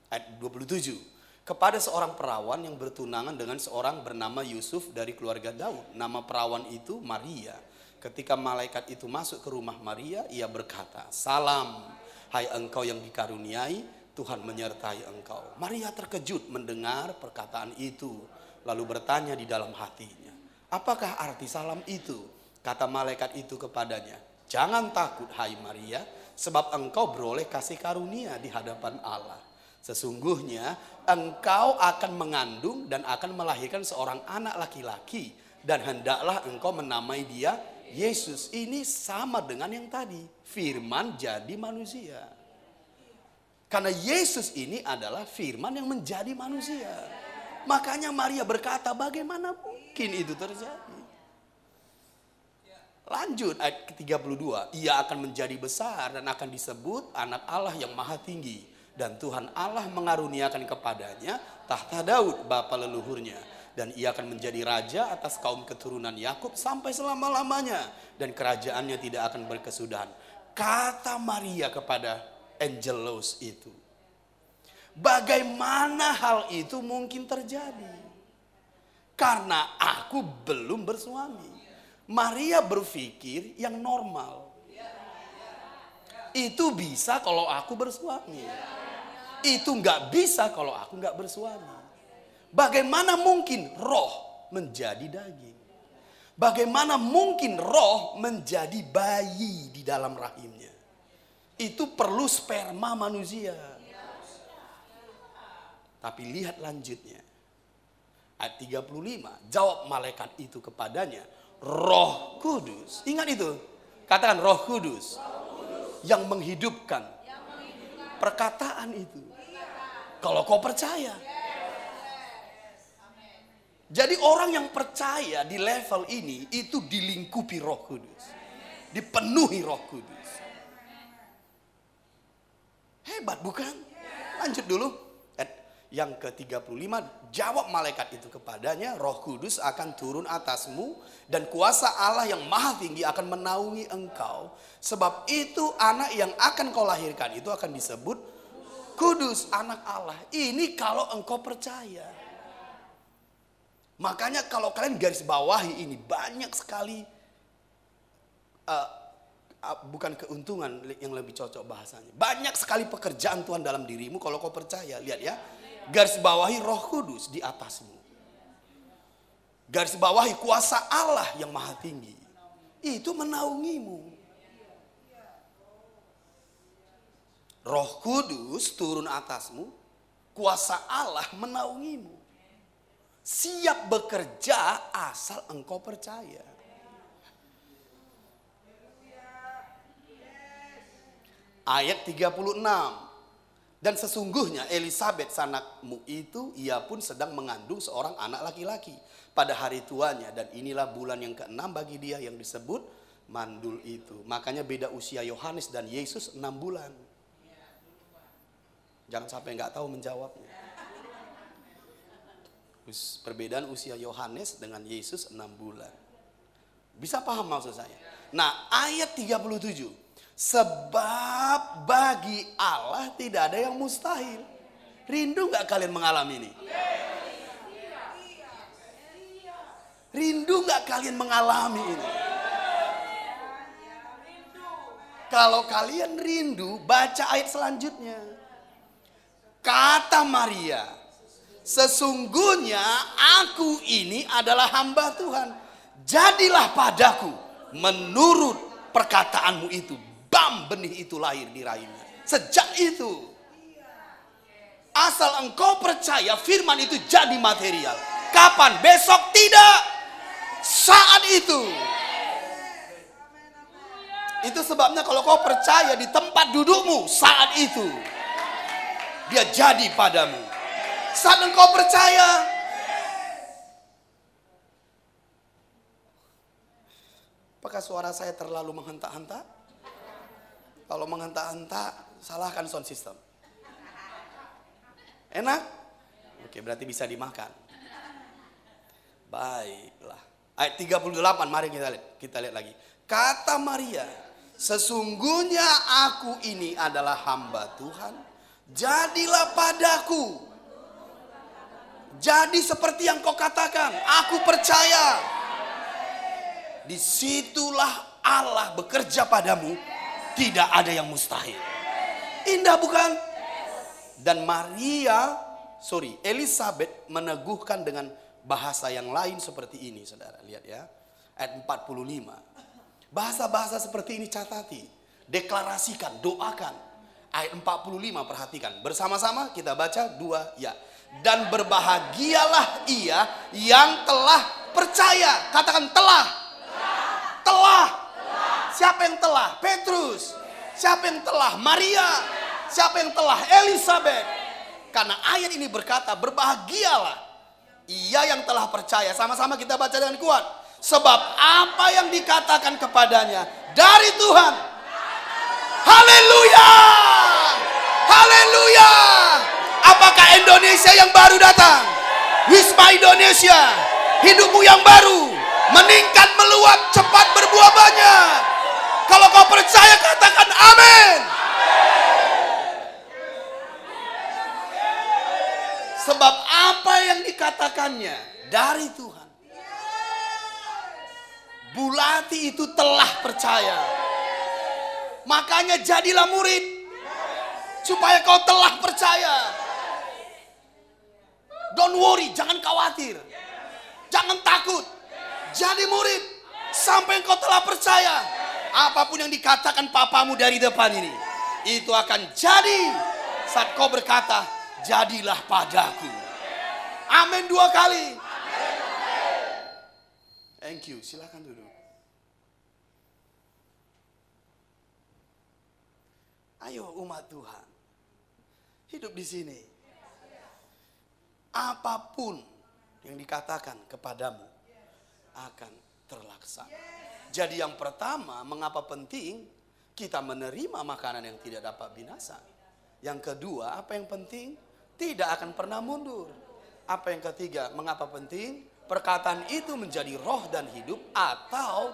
Ayat 27. Kepada seorang perawan yang bertunangan dengan seorang bernama Yusuf dari keluarga Daud. Nama perawan itu Maria. Ketika malaikat itu masuk ke rumah Maria, ia berkata, "Salam, hai engkau yang dikaruniai, Tuhan menyertai engkau." Maria terkejut mendengar perkataan itu, lalu bertanya di dalam hatinya, "Apakah arti salam itu?" Kata malaikat itu kepadanya, "Jangan takut, hai Maria, sebab engkau beroleh kasih karunia di hadapan Allah. Sesungguhnya engkau akan mengandung dan akan melahirkan seorang anak laki-laki, dan hendaklah engkau menamai dia Yesus." Ini sama dengan yang tadi, firman jadi manusia. Karena Yesus ini adalah firman yang menjadi manusia. Makanya Maria berkata, bagaimana mungkin itu terjadi? Lanjut ayat ke-32. Ia akan menjadi besar dan akan disebut anak Allah yang maha tinggi. Dan Tuhan Allah mengaruniakan kepadanya tahta Daud bapa leluhurnya. Dan ia akan menjadi raja atas kaum keturunan Yakub sampai selama-lamanya. Dan kerajaannya tidak akan berkesudahan. Kata Maria kepada angelos itu. Bagaimana hal itu mungkin terjadi? Karena aku belum bersuami. Maria berpikir yang normal. Itu bisa kalau aku bersuami. Itu nggak bisa kalau aku nggak bersuami. Bagaimana mungkin roh menjadi daging? Bagaimana mungkin roh menjadi bayi di dalam rahimnya? Itu perlu sperma manusia. Tapi lihat lanjutnya. Ayat 35, jawab malaikat itu kepadanya, Roh Kudus. Ingat itu. Katakan Roh Kudus. Yang menghidupkan perkataan itu. Kalau kau percaya. Jadi orang yang percaya di level ini itu dilingkupi Roh Kudus. Dipenuhi Roh Kudus. Hebat bukan? Lanjut dulu. Yang ke-35, jawab malaikat itu kepadanya, Roh Kudus akan turun atasmu dan kuasa Allah yang maha tinggi akan menaungi engkau. Sebab itu anak yang akan kau lahirkan itu akan disebut Kudus, anak Allah. Ini kalau engkau percaya. Makanya kalau kalian garis bawahi ini banyak sekali, bukan keuntungan yang lebih cocok bahasanya. Banyak sekali pekerjaan Tuhan dalam dirimu kalau kau percaya. Lihat ya. Garis bawahi Roh Kudus di atasmu. Garis bawahi kuasa Allah yang maha tinggi. Itu menaungimu. Roh Kudus turun atasmu. Kuasa Allah menaungimu. Siap bekerja asal engkau percaya. Ayat 36. Dan sesungguhnya Elisabet sanakmu itu, ia pun sedang mengandung seorang anak laki-laki pada hari tuanya. Dan inilah bulan yang ke-6 bagi dia yang disebut mandul itu. Makanya beda usia Yohanes dan Yesus 6 bulan. Jangan sampai nggak tahu menjawabnya. Perbedaan usia Yohanes dengan Yesus 6 bulan. Bisa paham maksud saya? Nah, ayat 37. Sebab bagi Allah tidak ada yang mustahil. Rindu gak kalian mengalami ini? Rindu gak kalian mengalami ini? Kalau kalian rindu, baca ayat selanjutnya. Kata Maria, sesungguhnya aku ini adalah hamba Tuhan. Jadilah padaku menurut perkataanmu itu. Bam, benih itu lahir di rahimnya. Sejak itu, asal engkau percaya firman itu jadi material. Kapan? Besok? Tidak. Saat itu. Itu sebabnya kalau kau percaya di tempat dudukmu, saat itu dia jadi padamu. Saat engkau percaya. Apakah suara saya terlalu menghentak-hentak? Kalau menghentak-hentak, salahkan sound system. Enak? Oke, berarti bisa dimakan. Baiklah. Ayat 38, mari kita lihat lagi. Kata Maria, sesungguhnya aku ini adalah hamba Tuhan. Jadilah padaku. Jadi seperti yang kau katakan, aku percaya. Disitulah Allah bekerja padamu. Tidak ada yang mustahil. Indah bukan? Dan Elisabet meneguhkan dengan bahasa yang lain seperti ini, saudara. Lihat ya. Ayat 45. Bahasa-bahasa seperti ini catati. Deklarasikan, doakan. Ayat 45 perhatikan. Bersama-sama kita baca 2 ya. Dan berbahagialah ia yang telah percaya. Katakan telah. Telah. Siapa yang telah? Petrus. Siapa yang telah? Maria. Siapa yang telah? Elisabet. Karena ayat ini berkata, berbahagialah ia yang telah percaya. Sama-sama kita baca dengan kuat. Sebab apa yang dikatakan kepadanya dari Tuhan. Haleluya. Haleluya. Apakah Indonesia yang baru datang? Wisma Indonesia. Hidupmu yang baru. Meningkat, meluap, cepat berbuah banyak. Kalau kau percaya katakan amin. Sebab apa yang dikatakannya dari Tuhan. Bulati itu telah percaya. Makanya jadilah murid. Supaya kau telah percaya. Don't worry, jangan khawatir. Jangan takut. Jadi murid sampai kau telah percaya. Apapun yang dikatakan papamu dari depan ini, itu akan jadi saat kau berkata, jadilah padaku. Amin 2 kali. Thank you, silakan duduk. Ayo umat Tuhan, hidup di sini. Apapun yang dikatakan kepadamu akan terlaksana. Jadi yang pertama, mengapa penting kita menerima makanan yang tidak dapat binasa? Yang kedua, apa yang penting? Tidak akan pernah mundur. Apa yang ketiga, mengapa penting? Perkataan itu menjadi roh dan hidup, atau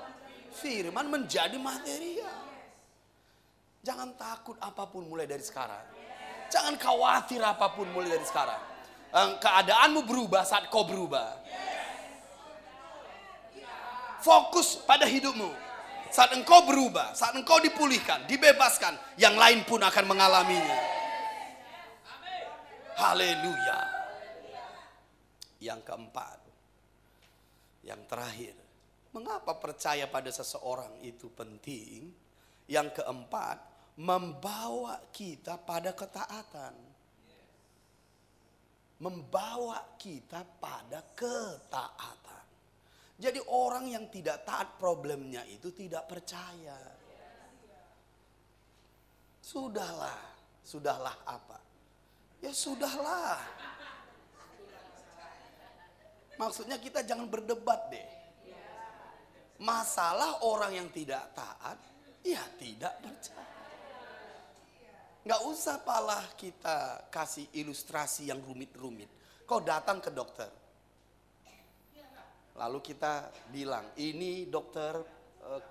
firman menjadi material. Jangan takut apapun mulai dari sekarang. Jangan khawatir apapun mulai dari sekarang. Keadaanmu berubah saat kau berubah. Fokus pada hidupmu. Saat engkau berubah, saat engkau dipulihkan, dibebaskan, yang lain pun akan mengalaminya. Haleluya. Yang keempat, yang terakhir, mengapa percaya pada seseorang itu penting? Yang keempat, membawa kita pada ketaatan. Membawa kita pada ketaatan. Jadi orang yang tidak taat, problemnya itu tidak percaya. Sudahlah apa? Ya sudahlah. Maksudnya kita jangan berdebat deh. Masalah orang yang tidak taat, ya tidak percaya. Nggak usah palah kita kasih ilustrasi yang rumit-rumit. Kau datang ke dokter. Lalu kita bilang, ini dokter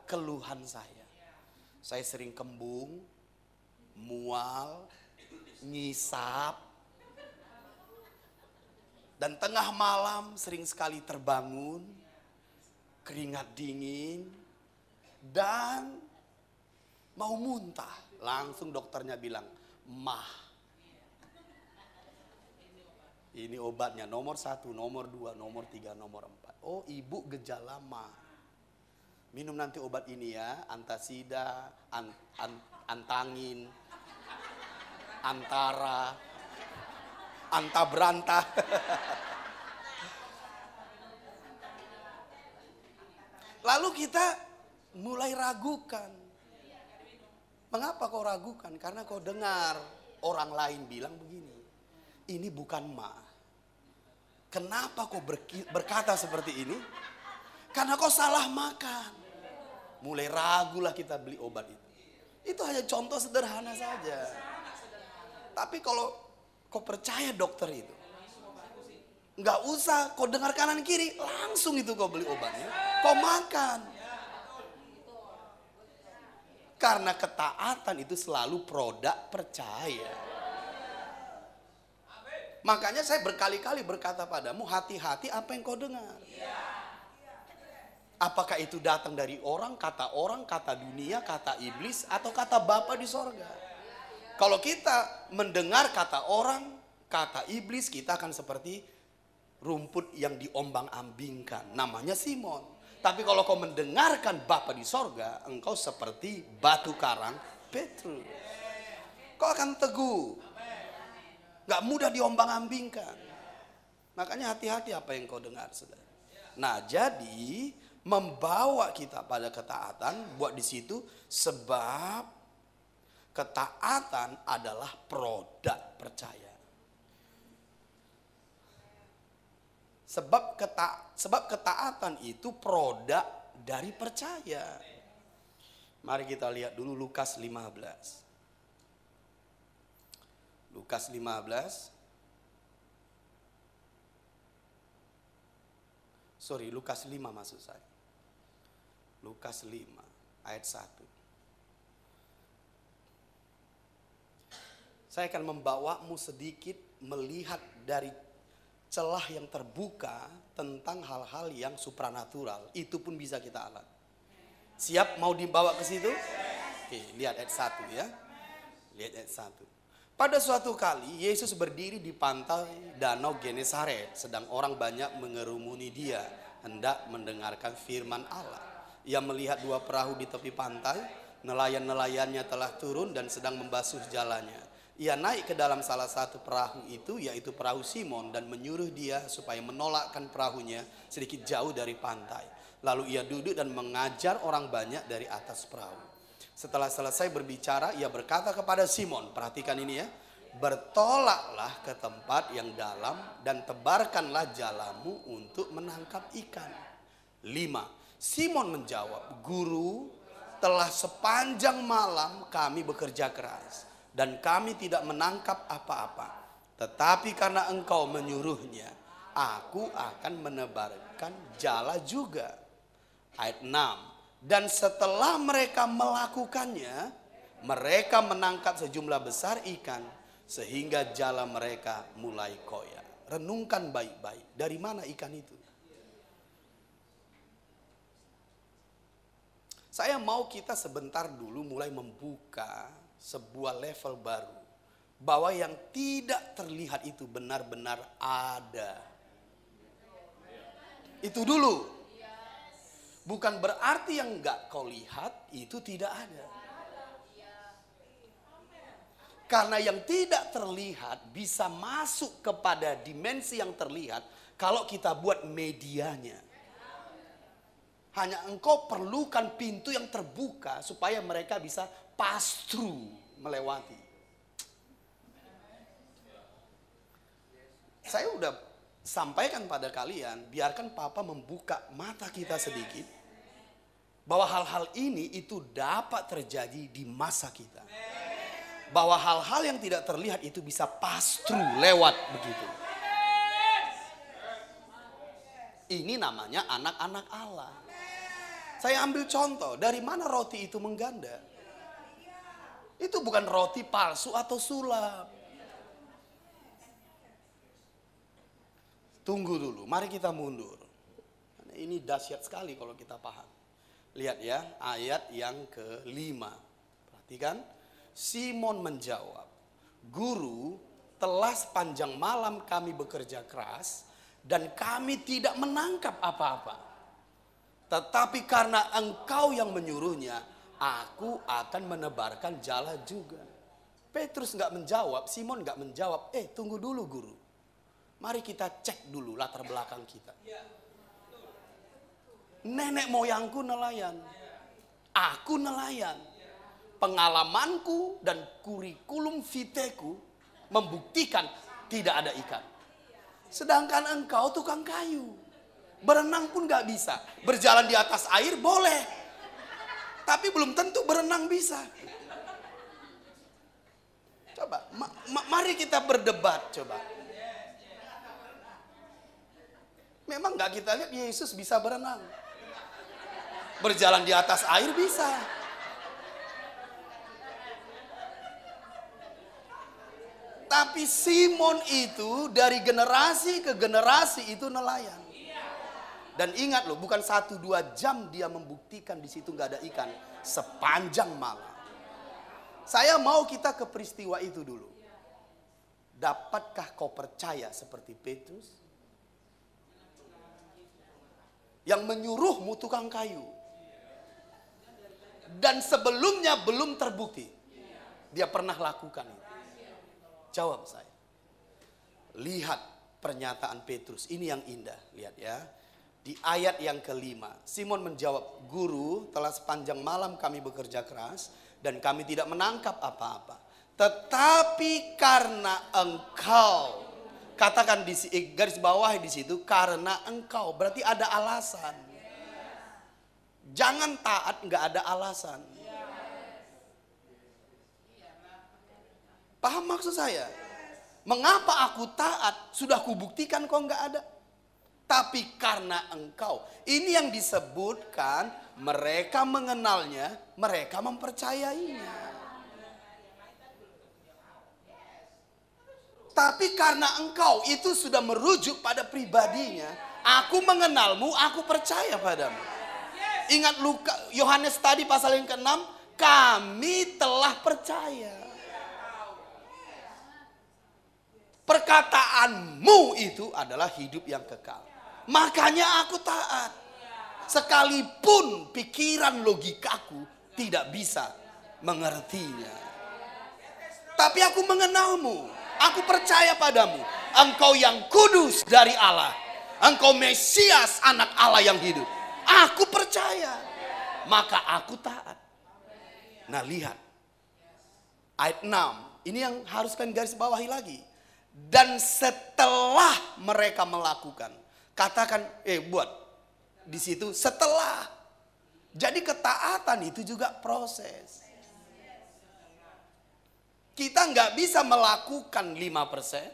keluhan saya. Saya sering kembung, mual, ngisap. Dan tengah malam sering sekali terbangun, keringat dingin, dan mau muntah. Langsung dokternya bilang, mah. Ini obatnya nomor 1, nomor 2, nomor 3, nomor 4. Oh, ibu gejala mah. Minum nanti obat ini ya, antasida, antangin, antara, antabranta. Lalu kita mulai ragukan. Mengapa kau ragukan? Karena kau dengar orang lain bilang begini. Ini bukan mah. Kenapa kau berkata seperti ini? Karena kau salah makan. Mulai ragulah kita beli obat itu. Itu hanya contoh sederhana saja. Tapi kalau kau percaya dokter itu, nggak usah kau dengar kanan kiri, langsung itu kau beli obatnya, kau makan. Karena ketaatan itu selalu produk percaya. Makanya saya berkali-kali berkata padamu, hati-hati apa yang kau dengar. Apakah itu datang dari orang, kata dunia, kata iblis, atau kata Bapa di sorga. Kalau kita mendengar kata orang, kata iblis, kita akan seperti rumput yang diombang-ambingkan. Namanya Simon. Tapi kalau kau mendengarkan Bapa di sorga, engkau seperti batu karang Petrus. Kau akan teguh. Gak mudah diombang-ambingkan. Makanya hati-hati apa yang kau dengar, saudara. Nah, jadi membawa kita pada ketaatan, buat di situ, sebab ketaatan adalah produk percaya. Sebab ketaatan itu produk dari percaya. Mari kita lihat dulu Lukas 15. Lukas 15. Lukas 5 maksud saya. Lukas 5 ayat 1. Saya akan membawamu sedikit melihat dari celah yang terbuka tentang hal-hal yang supranatural. Itu pun bisa kita alami. Siap mau dibawa ke situ? Oke, lihat ayat 1 ya. Lihat ayat 1. Pada suatu kali Yesus berdiri di pantai danau Genesaret, sedang orang banyak mengerumuni dia hendak mendengarkan firman Allah. Ia melihat dua perahu di tepi pantai, nelayan-nelayannya telah turun dan sedang membasuh jalannya. Ia naik ke dalam salah satu perahu itu, yaitu perahu Simon, dan menyuruh dia supaya menolakkan perahunya sedikit jauh dari pantai. Lalu ia duduk dan mengajar orang banyak dari atas perahu. Setelah selesai berbicara, ia berkata kepada Simon, perhatikan ini ya, bertolaklah ke tempat yang dalam dan tebarkanlah jalamu untuk menangkap ikan. 5. Simon menjawab, Guru, telah sepanjang malam kami bekerja keras dan kami tidak menangkap apa-apa. Tetapi karena engkau menyuruhnya, aku akan menebarkan jala juga. Ayat 6. Dan setelah mereka melakukannya, mereka menangkap sejumlah besar ikan sehingga jala mereka mulai koyak. Renungkan baik-baik, dari mana ikan itu? Saya mau kita sebentar dulu mulai membuka sebuah level baru, bahwa yang tidak terlihat itu benar-benar ada. Itu dulu. Bukan berarti yang enggak kau lihat itu tidak ada. Karena yang tidak terlihat bisa masuk kepada dimensi yang terlihat kalau kita buat medianya. Hanya engkau perlukan pintu yang terbuka supaya mereka bisa pass through, melewati. Saya udah sampaikan pada kalian, biarkan Papa membuka mata kita sedikit, bahwa hal-hal ini itu dapat terjadi di masa kita. Bahwa hal-hal yang tidak terlihat itu bisa pass through, lewat begitu. Ini namanya anak-anak Allah. Saya ambil contoh, dari mana roti itu mengganda? Itu bukan roti palsu atau sulap. Tunggu dulu, mari kita mundur. Ini dahsyat sekali kalau kita paham. Lihat ya, ayat yang ke-5. Perhatikan, Simon menjawab, Guru, telah sepanjang malam kami bekerja keras dan kami tidak menangkap apa-apa. Tetapi karena engkau yang menyuruhnya, aku akan menebarkan jala juga. Petrus nggak menjawab, Simon nggak menjawab. Tunggu dulu Guru. Mari kita cek dulu latar belakang kita. Nenek moyangku nelayan. Aku nelayan. Pengalamanku dan kurikulum vitaeku membuktikan tidak ada ikan. Sedangkan engkau tukang kayu. Berenang pun gak bisa. Berjalan di atas air boleh. Tapi belum tentu berenang bisa. Coba, mari kita berdebat coba. Memang gak kita lihat Yesus bisa berenang. Berjalan di atas air bisa. Tapi Simon itu dari generasi ke generasi itu nelayan. Dan ingat loh, bukan 1-2 jam dia membuktikan di situ nggak ada ikan sepanjang malam. Saya mau kita ke peristiwa itu dulu. Dapatkah kau percaya seperti Petrus? Yang menyuruhmu tukang kayu. Dan sebelumnya belum terbukti. Dia pernah lakukan itu. Jawab saya. Lihat pernyataan Petrus. Ini yang indah. Lihat ya. Di ayat yang ke-5. Simon menjawab, Guru, telah sepanjang malam kami bekerja keras. Dan kami tidak menangkap apa-apa. Tetapi karena engkau. Katakan di garis bawah di situ. Karena engkau. Berarti ada alasan. Jangan taat nggak ada alasan. Paham maksud saya? Mengapa aku taat? Sudah kubuktikan kok nggak ada. Tapi karena engkau. Ini yang disebutkan mereka mengenalnya, mereka mempercayainya. Tapi karena engkau itu sudah merujuk pada pribadinya. Aku mengenalmu, aku percaya padamu. Ingat Yohanes tadi pasal yang ke-6, kami telah percaya. Perkataanmu itu adalah hidup yang kekal. Makanya aku taat. Sekalipun pikiran logikaku tidak bisa mengertinya. Tapi aku mengenalmu. Aku percaya padamu. Engkau yang kudus dari Allah. Engkau Mesias, anak Allah yang hidup. Aku percaya. Maka aku taat. Nah lihat. Ayat 6. Ini yang harus kalian garis bawahi lagi. Dan setelah mereka melakukan. Katakan, buat. Di situ setelah. Jadi ketaatan itu juga proses. Kita nggak bisa melakukan 5%.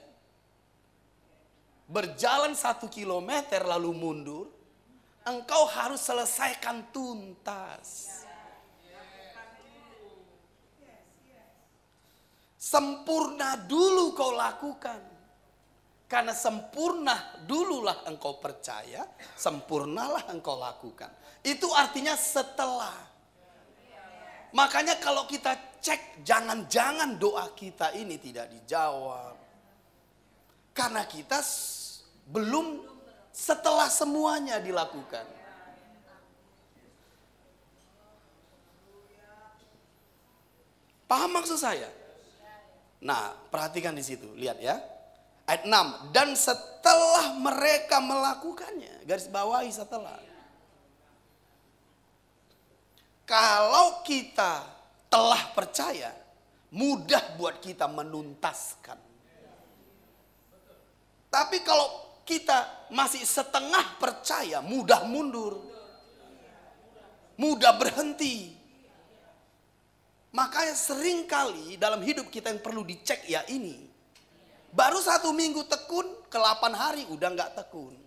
Berjalan 1 kilometer lalu mundur. Engkau harus selesaikan tuntas. Sempurna dulu kau lakukan. Karena sempurna dululah engkau percaya. Sempurnalah engkau lakukan. Itu artinya setelah. Makanya kalau kita cek, jangan-jangan doa kita ini tidak dijawab. Karena kita belum setelah semuanya dilakukan. Paham maksud saya? Nah, perhatikan di situ, lihat ya. Ayat 6, dan setelah mereka melakukannya, garis bawahi setelah. Kalau kita telah percaya, mudah buat kita menuntaskan. Tapi kalau kita masih setengah percaya, mudah mundur. Mudah berhenti. Makanya seringkali dalam hidup kita yang perlu dicek ya ini. Baru 1 minggu tekun, ke 8 hari udah nggak tekun.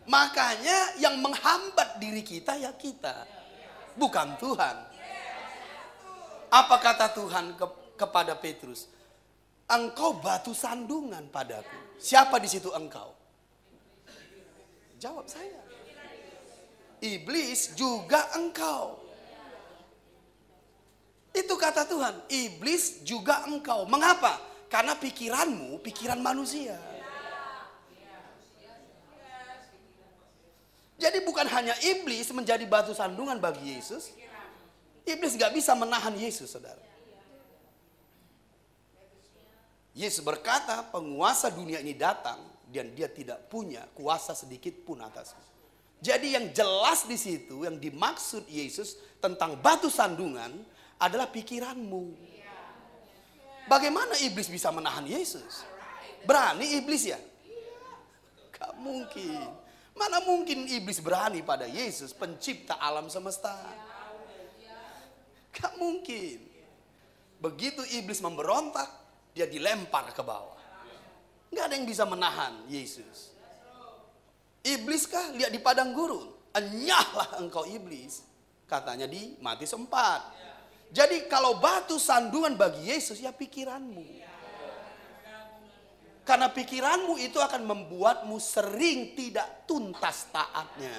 Makanya yang menghambat diri kita ya kita. Bukan Tuhan. Apa kata Tuhan kepada Petrus? Engkau batu sandungan padaku. Siapa di situ engkau? Jawab saya. Iblis juga engkau. Itu kata Tuhan. Iblis juga engkau. Mengapa? Karena pikiranmu pikiran manusia. Jadi bukan hanya iblis menjadi batu sandungan bagi Yesus. Iblis gak bisa menahan Yesus, saudara. Yesus berkata, penguasa dunia ini datang dan dia tidak punya kuasa sedikit pun atasku. Jadi yang jelas di situ, yang dimaksud Yesus tentang batu sandungan adalah pikiranmu. Bagaimana iblis bisa menahan Yesus? Berani iblis ya? Gak mungkin. Mana mungkin iblis berani pada Yesus, pencipta alam semesta? Gak mungkin. Begitu iblis memberontak, dia dilempar ke bawah. Gak ada yang bisa menahan Yesus. Iblis kah? Lihat di padang gurun. Enyahlah engkau iblis. Katanya di Matius 4. Jadi kalau batu sandungan bagi Yesus ya pikiranmu. Karena pikiranmu itu akan membuatmu sering tidak tuntas taatnya.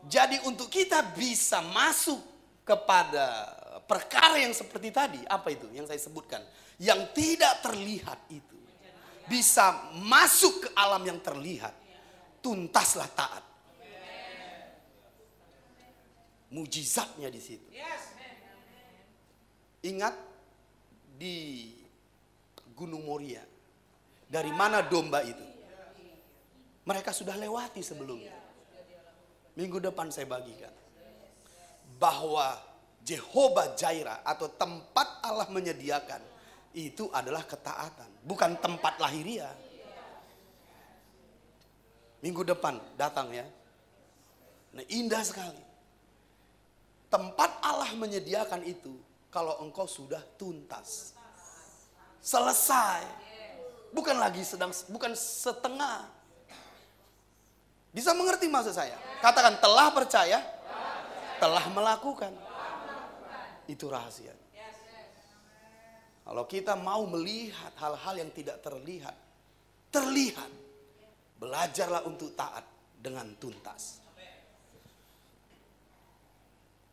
Jadi untuk kita bisa masuk kepada perkara yang seperti tadi. Apa itu yang saya sebutkan? Yang tidak terlihat itu. Bisa masuk ke alam yang terlihat. Tuntaslah taat. Mujizatnya di situ. Ingat di Gunung Moria. Dari mana domba itu? Mereka sudah lewati sebelumnya. Minggu depan saya bagikan. Bahwa Jehovah Jireh atau tempat Allah menyediakan. Itu adalah ketaatan. Bukan tempat lahiriah. Minggu depan datang ya. Nah indah sekali. Tempat Allah menyediakan itu. Kalau engkau sudah tuntas. Selesai. Bukan lagi bukan setengah. Bisa mengerti maksud saya? Katakan telah percaya, telah melakukan. Itu rahasia. Kalau kita mau melihat hal-hal yang tidak terlihat, terlihat, belajarlah untuk taat dengan tuntas.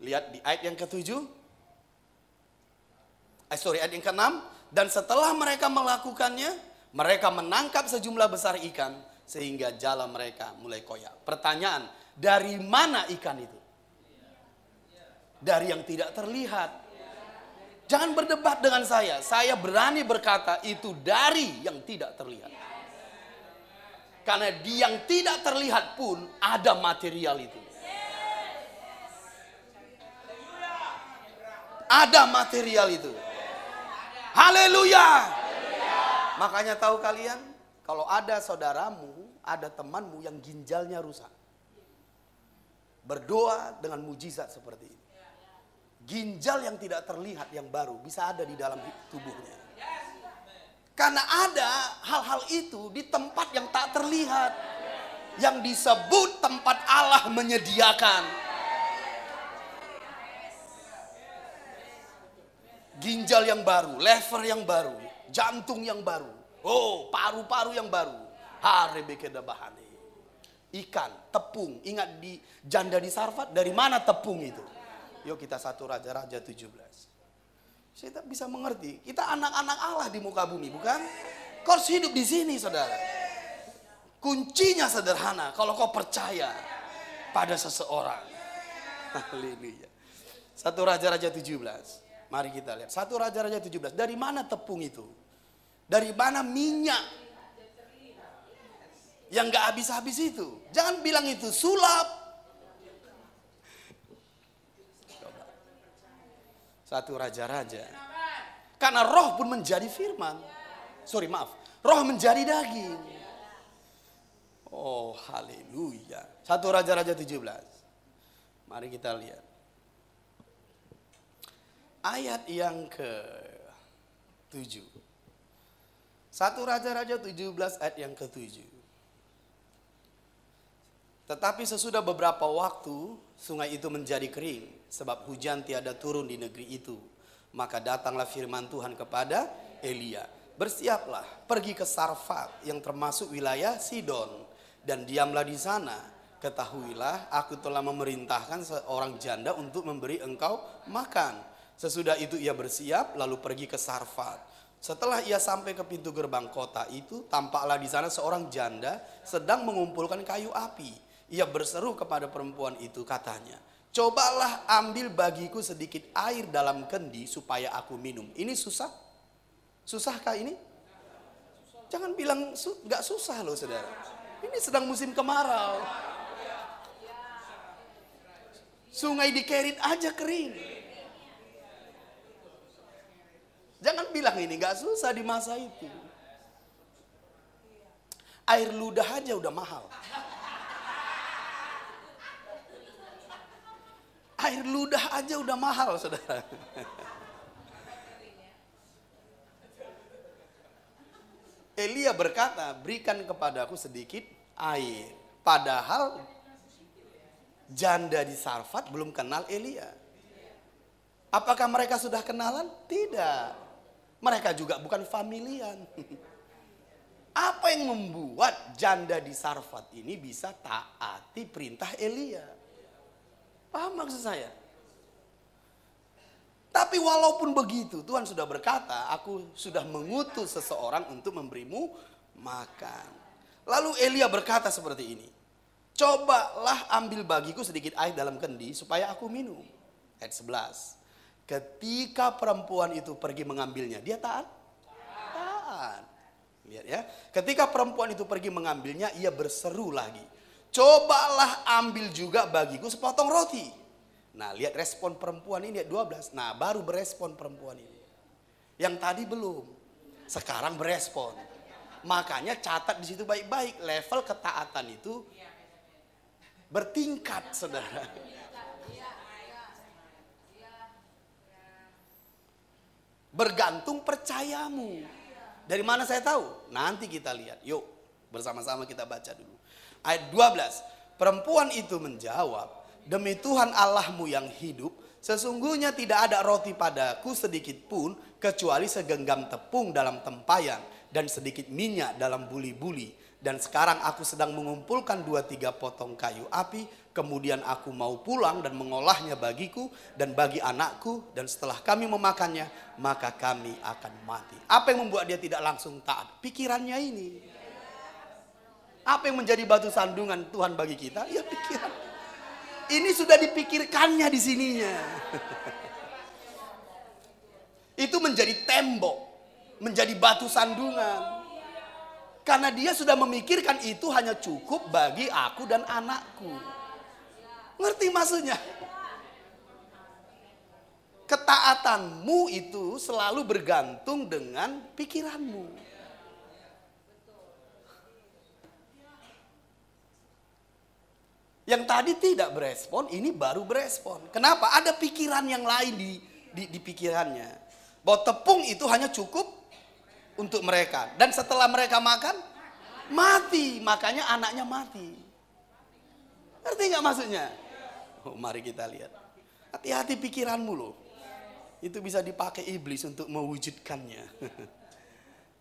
Lihat di ayat yang ke-7. Ayat yang ke-6. Dan setelah mereka melakukannya, mereka menangkap sejumlah besar ikan sehingga jala mereka mulai koyak. Pertanyaan, dari mana ikan itu? Dari yang tidak terlihat. Jangan berdebat dengan saya. Saya berani berkata itu dari yang tidak terlihat. Karena di yang tidak terlihat pun ada material itu. Ada material itu. Haleluya. Makanya tahu kalian, kalau ada saudaramu, ada temanmu yang ginjalnya rusak, berdoa dengan mujizat seperti ini. Ginjal yang tidak terlihat yang baru bisa ada di dalam tubuhnya. Karena ada hal-hal itu di tempat yang tak terlihat, yang disebut tempat Allah menyediakan. Ginjal yang baru, lever yang baru, jantung yang baru, paru-paru yang baru. Harebekedabahane. Ikan, tepung. Ingat di janda di Sarfat, dari mana tepung itu? Yuk kita 1 Raja-Raja 17. Kita bisa mengerti, kita anak-anak Allah di muka bumi, bukan? Kau harus hidup di sini, saudara. Kuncinya sederhana, kalau kau percaya pada seseorang. Haleluya. 1 Raja-Raja 17. Mari kita lihat. 1 Raja-Raja 17. Dari mana tepung itu? Dari mana minyak? Yang gak habis-habis itu. Jangan bilang itu sulap. 1 Raja-Raja. Karena roh pun menjadi firman. Roh menjadi daging. Oh, haleluya. 1 Raja-Raja 17. Mari kita lihat. Ayat yang ke-7. 1 Raja-Raja 17 ayat yang ke-7. Tetapi sesudah beberapa waktu, sungai itu menjadi kering. Sebab hujan tiada turun di negeri itu. Maka datanglah firman Tuhan kepada Elia. Bersiaplah, pergi ke Sarfat yang termasuk wilayah Sidon. Dan diamlah di sana. Ketahuilah, aku telah memerintahkan seorang janda untuk memberi engkau makan. Sesudah itu ia bersiap, lalu pergi ke Sarfat. Setelah ia sampai ke pintu gerbang kota itu, tampaklah di sana seorang janda sedang mengumpulkan kayu api. Ia berseru kepada perempuan itu, katanya, cobalah ambil bagiku sedikit air dalam kendi supaya aku minum. Ini susah? Susahkah ini? Jangan bilang gak susah loh, saudara. Ini sedang musim kemarau. Sungai di Kerit aja kering. Jangan bilang ini gak susah di masa itu. Air ludah aja udah mahal. Air ludah aja udah mahal, saudara. Elia berkata, berikan kepadaku sedikit air. Padahal janda di Sarfat belum kenal Elia. Apakah mereka sudah kenalan? Tidak. Mereka juga bukan familian. Apa yang membuat janda di Sarfat ini bisa taati perintah Elia? Paham maksud saya? Tapi walaupun begitu, Tuhan sudah berkata, aku sudah mengutus seseorang untuk memberimu makan. Lalu Elia berkata seperti ini, cobalah ambil bagiku sedikit air dalam kendi supaya aku minum. Ayat 11. Ketika perempuan itu pergi mengambilnya, dia taat? Taat. Lihat ya. Ketika perempuan itu pergi mengambilnya, ia berseru lagi, cobalah ambil juga bagiku sepotong roti. Nah, lihat respon perempuan ini, ayat 12. Nah, baru berespon perempuan ini. Yang tadi belum. Sekarang berespon. Makanya catat di situ baik-baik. Level ketaatan itu bertingkat, saudara. Bergantung percayamu. Dari mana saya tahu? Nanti kita lihat. Yuk, bersama-sama kita baca dulu. Ayat 12. Perempuan itu menjawab, demi Tuhan Allahmu yang hidup, Sesungguhnya tidak ada roti padaku sedikit pun kecuali segenggam tepung dalam tempayan dan sedikit minyak dalam buli-buli. Dan sekarang aku sedang mengumpulkan 2-3 potong kayu api. Kemudian aku mau pulang dan mengolahnya bagiku dan bagi anakku. Dan setelah kami memakannya, maka kami akan mati. Apa yang membuat dia tidak langsung taat? Pikirannya ini. Apa yang menjadi batu sandungan Tuhan bagi kita? Ya pikiran. Ini sudah dipikirkannya di sininya. Itu menjadi tembok, menjadi batu sandungan. Karena dia sudah memikirkan itu hanya cukup bagi aku dan anakku. Ngerti maksudnya? Ketaatanmu itu selalu bergantung dengan pikiranmu. Yang tadi tidak berespon, ini baru berespon. Kenapa? Ada pikiran yang lain di pikirannya. Bahwa tepung itu hanya cukup untuk mereka. Dan setelah mereka makan, mati. Makanya anaknya mati. Ngerti nggak maksudnya? Oh, mari kita lihat. Hati-hati pikiranmu loh. Itu bisa dipakai iblis untuk mewujudkannya.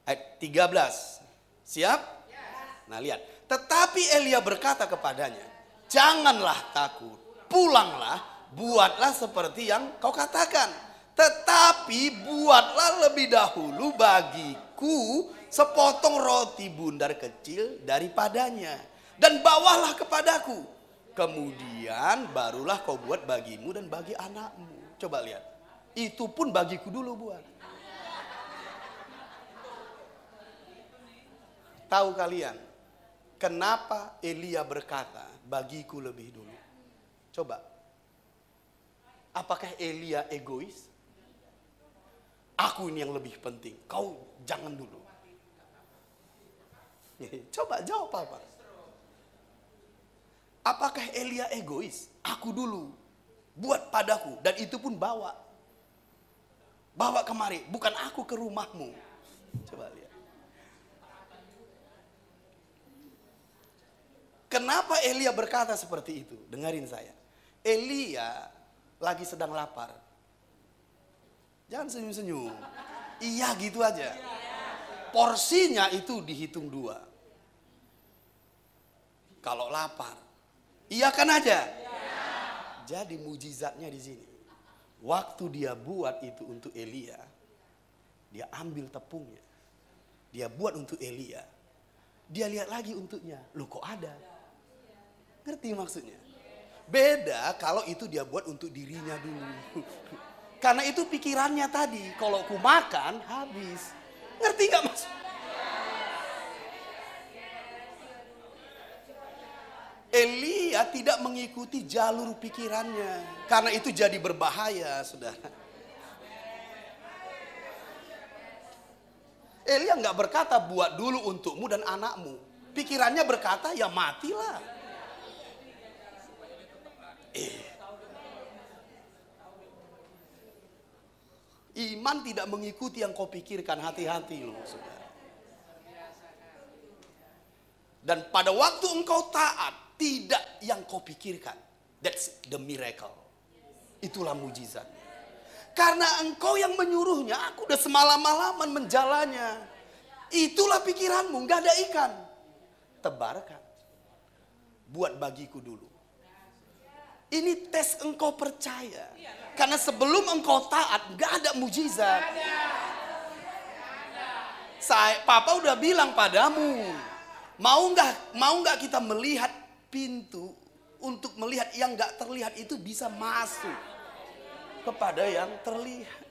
Ayat 13. Siap? Nah lihat. Tetapi Elia berkata kepadanya, janganlah takut, pulanglah, buatlah seperti yang kau katakan. Tetapi buatlah lebih dahulu bagiku sepotong roti bundar kecil daripadanya. Dan bawalah kepadaku. Kemudian barulah kau buat bagimu dan bagi anakmu. Coba lihat. Itu pun bagiku dulu buat. Tahu kalian kenapa Elia berkata bagiku lebih dulu? Coba. Apakah Elia egois? Aku ini yang lebih penting. Kau jangan dulu. Coba jawab apa? Apakah Elia egois? Aku dulu. Buat padaku. Dan itu pun bawa. Bawa kemari. Bukan aku ke rumahmu. Coba lihat. Kenapa Elia berkata seperti itu? Dengarin saya. Elia lagi sedang lapar. Jangan senyum-senyum. Iya gitu aja. Porsinya itu dihitung 2. Kalau lapar. Iya kan aja. Jadi mujizatnya di sini. Waktu dia buat itu untuk Elia. Dia ambil tepungnya. Dia buat untuk Elia. Dia lihat lagi untuknya. Loh kok ada? Ngerti maksudnya? Beda kalau itu dia buat untuk dirinya dulu. Karena itu pikirannya tadi. Kalau ku makan habis. Ngerti gak maksudnya? Elia tidak mengikuti jalur pikirannya. Karena itu jadi berbahaya, saudara. Elia gak berkata buat dulu untukmu dan anakmu. Pikirannya berkata ya matilah. Iman tidak mengikuti yang kau pikirkan. Hati-hati loh, saudara. Dan pada waktu engkau taat, tidak yang kau pikirkan. That's the miracle. Itulah mujizat. Karena engkau yang menyuruhnya. Aku udah semalam-malaman menjalannya. Itulah pikiranmu. Gak ada ikan. Tebarkan. Buat bagiku dulu. Ini tes engkau percaya. Karena sebelum engkau taat, gak ada mujizat. Papa udah bilang padamu, mau nggak kita melihat pintu untuk melihat yang gak terlihat itu bisa masuk kepada yang terlihat.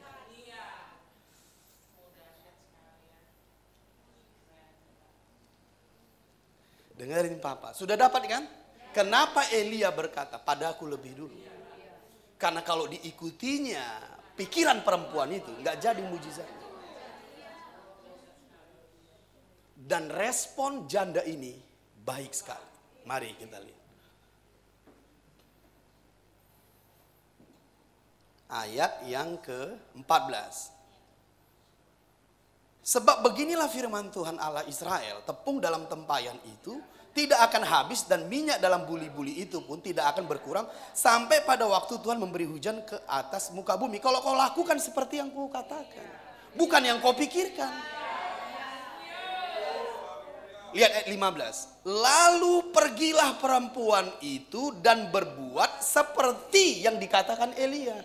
Dengerin Papa, sudah dapat kan? Kenapa Elia berkata padaku lebih dulu? Karena kalau diikutinya pikiran perempuan itu nggak jadi mujizat. Dan respon janda ini baik sekali. Mari kita lihat. Ayat yang ke-14. Sebab beginilah firman Tuhan Allah Israel, tepung dalam tempayan itu tidak akan habis, dan minyak dalam buli-buli itu pun tidak akan berkurang sampai pada waktu Tuhan memberi hujan ke atas muka bumi. Kalau kau lakukan seperti yang kau katakan, bukan yang kau pikirkan. Lihat ayat 15. Lalu pergilah perempuan itu dan berbuat seperti yang dikatakan Elia.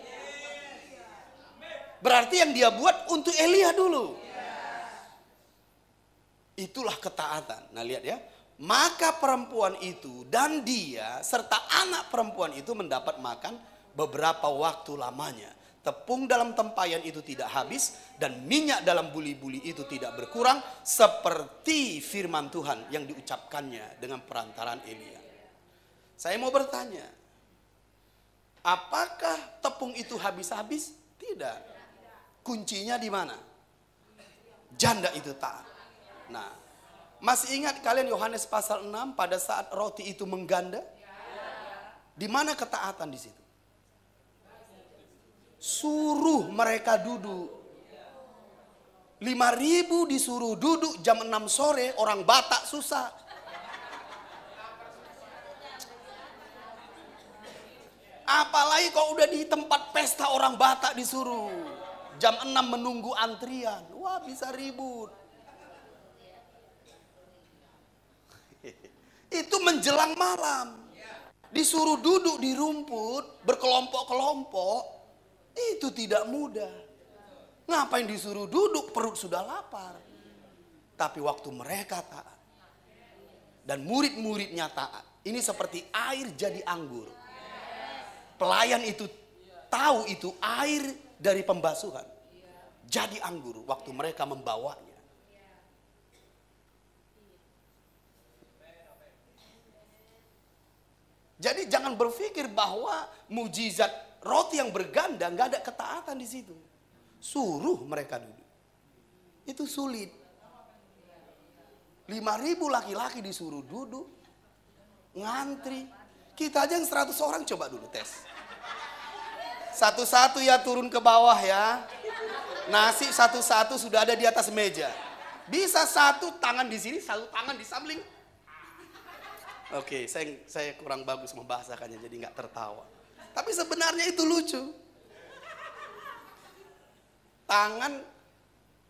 Berarti yang dia buat untuk Elia dulu. Itulah ketaatan. Nah lihat ya. Maka perempuan itu dan dia serta anak perempuan itu mendapat makan beberapa waktu lamanya. Tepung dalam tempayan itu tidak habis dan minyak dalam buli-buli itu tidak berkurang, seperti firman Tuhan yang diucapkannya dengan perantaran Elia. Saya mau bertanya, apakah tepung itu habis-habis? Tidak. Kuncinya di mana? Janda itu taat. Nah, masih ingat kalian Yohanes pasal 6 pada saat roti itu mengganda? Di mana ketaatan di situ? Suruh mereka duduk. 5.000 disuruh duduk jam 6 sore, orang Batak susah. Apalagi kalau udah di tempat pesta orang Batak disuruh jam 6 menunggu antrian. Wah, bisa ribut. Itu menjelang malam. Disuruh duduk di rumput berkelompok-kelompok. Itu tidak mudah. Ngapain disuruh duduk, perut sudah lapar. Tapi waktu mereka taat dan murid-muridnya taat, ini seperti air jadi anggur. Pelayan itu tahu itu air dari pembasuhan jadi anggur waktu mereka membawanya. Jadi jangan berpikir bahwa mujizat roti yang berganda nggak ada ketaatan di situ. Suruh mereka duduk. Itu sulit. 5.000 laki-laki disuruh duduk, ngantri. Kita aja yang 100 orang coba dulu tes. Satu-satu ya turun ke bawah ya. Nasi satu-satu sudah ada di atas meja. Bisa satu tangan di sini, satu tangan di samping. Oke, saya kurang bagus membahasakannya jadi nggak tertawa. Tapi sebenarnya itu lucu. Tangan